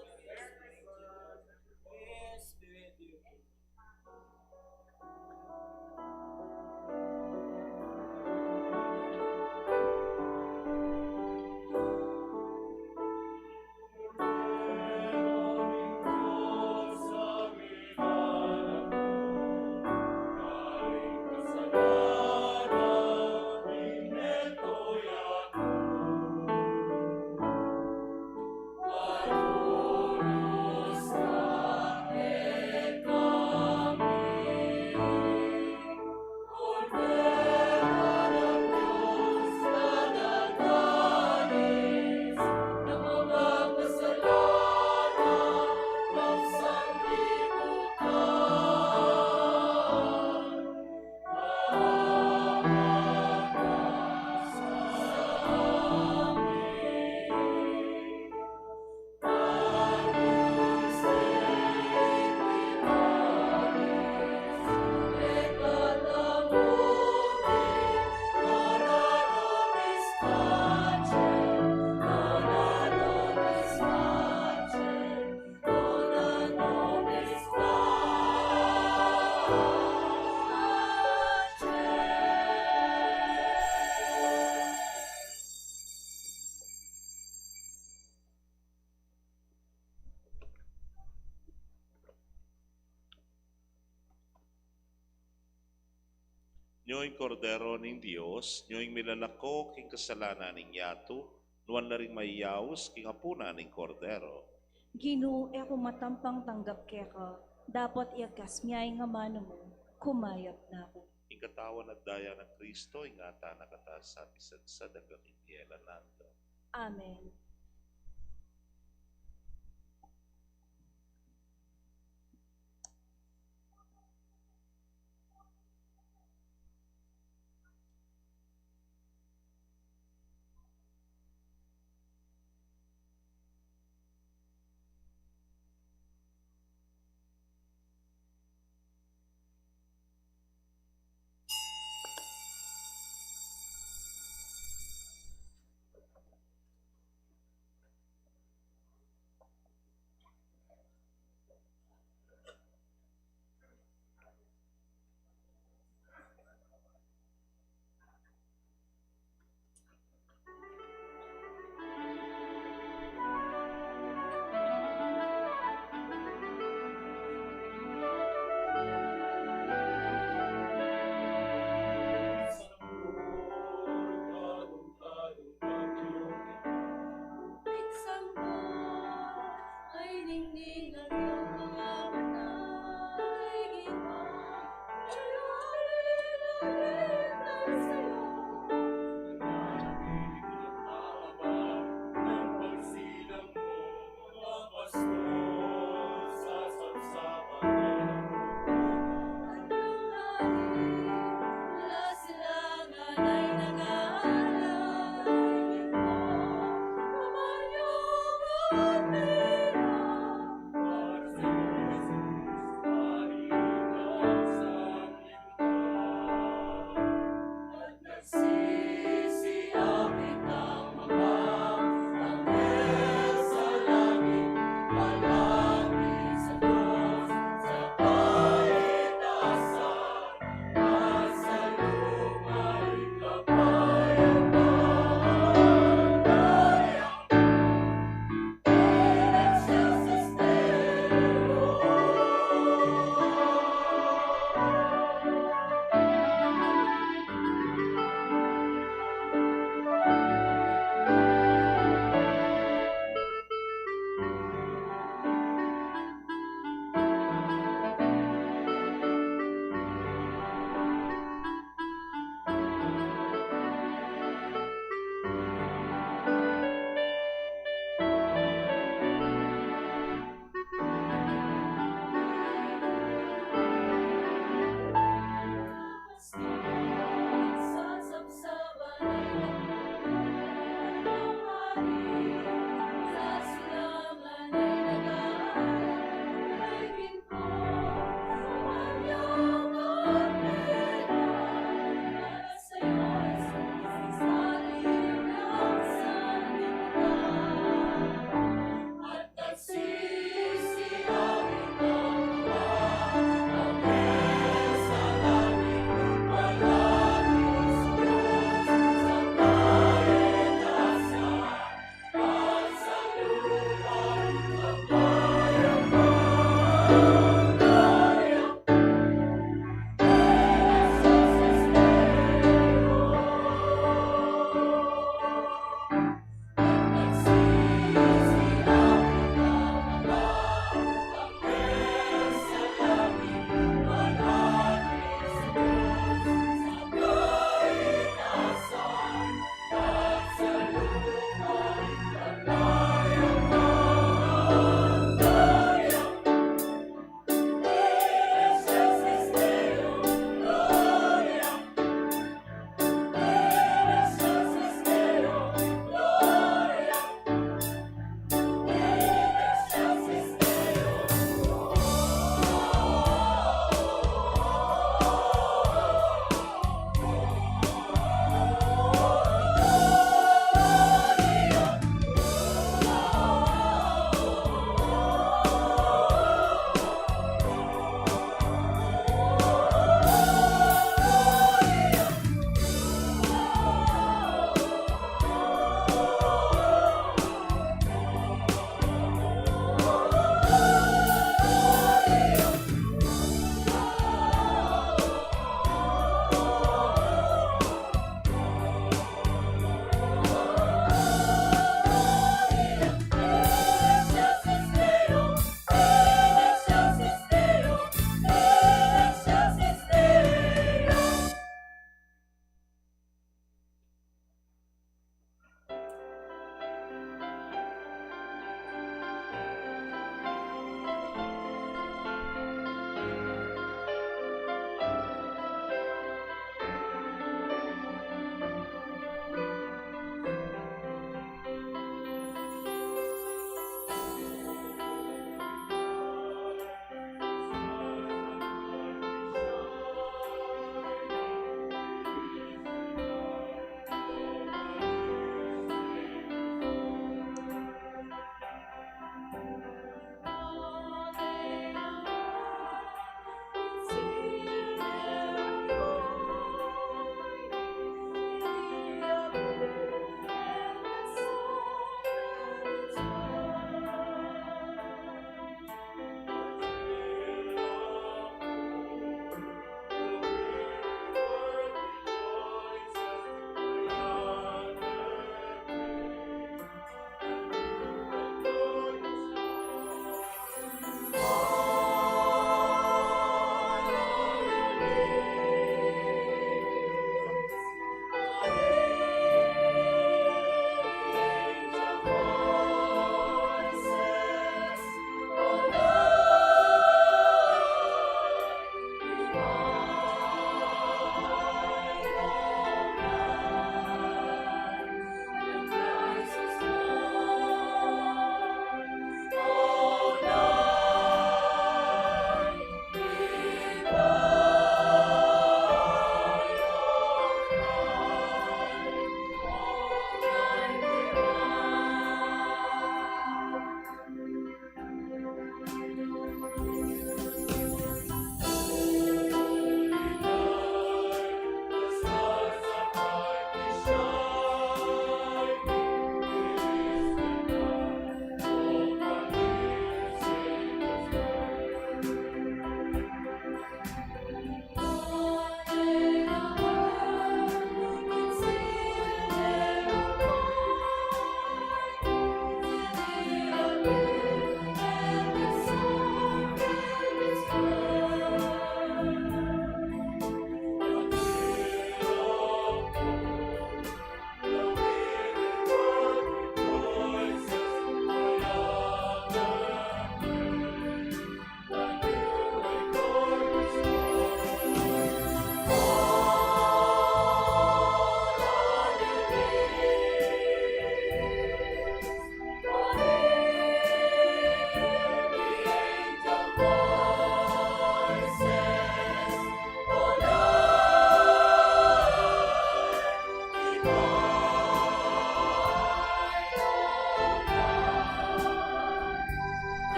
Nyo'y kordero ning Dios, nyo'y milalako king kasalanan ning yato, nuwan na ring mayaws king apuna ning kordero. Ginoo, ako matampang tanggap keka, dapat iakas miyay nga mano mo, kumayat na ako. Ing katawan at daya ng Kristo, ingata nakata sa bisan sa dagang indielan nando. Amen.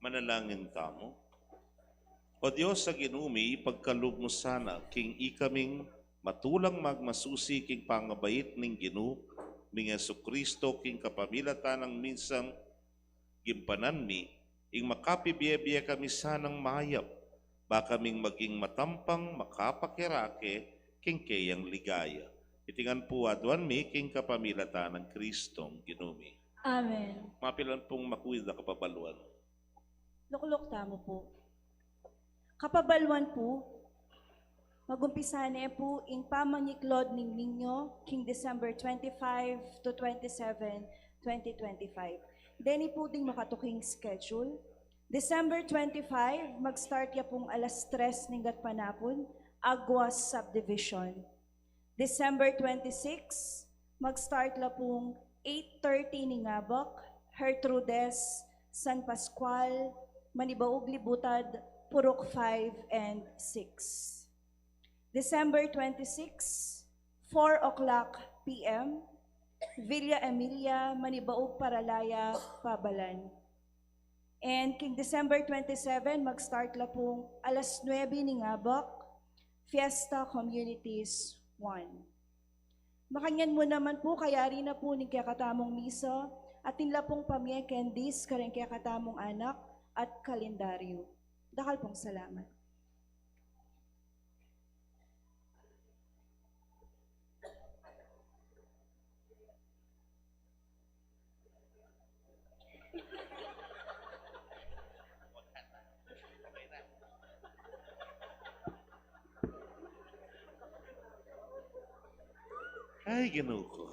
Manalangin kamo. O Diyos sa ginumi, ipagkaloob mo sana, king ikaming matulang magmasusi, king pangabait ning Ginoo, ming Jesucristo, king kapamilatan ng minsang gimpanan mi, ing makapibiya kami sanang mayap, baka kaming maging matampang makapakirake, king kayang ligaya. Itingan po adwan mi, king kapamilatan ng Kristong ginumi. Amen. Mapilan pong makuwid na kapabaluan. Luklok tamo po. Kapabalwan po, magumpisa na po ing pamangiklod ning ninyo king December 25 to 27, 2025. Deni po ding makatuking schedule. December 25, mag-start ya pong alas 3 ning gatpanapon, Aguas Subdivision. December 26, mag-start la pong 8:30 ning Ngabak, Hertrudes, San Pascual, Manibaog Libutad, Purok 5 and 6. December 26, 4 o'clock p.m., Villa Emilia, Manibaog Paralaya, Pabalan. And king December 27, mag-start la pong alas 9 ni Ngabak, Fiesta Communities 1. Makanyan mo naman po, kaya rin na po ni kaya katamong misa, at tinla pong pamye candies, karen kaya katamong anak, at kalendaryo. Dakal pong salamat. Ay, Ginoo ko.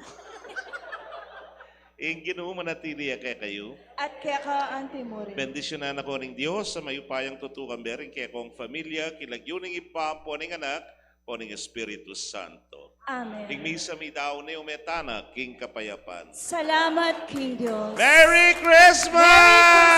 Ing Ginoo manatili kay kayo. At kaya ka, Auntie Morin. Bendisyonan ako ng Diyos sa mayupayang tutukan bering kaya kong familia, kilagyo ng ipampo ng anak, o ng Espiritu Santo. Amen. Ing misa mi daw ni umetana, king kapayapan. Salamat, King Diyos. Merry Christmas!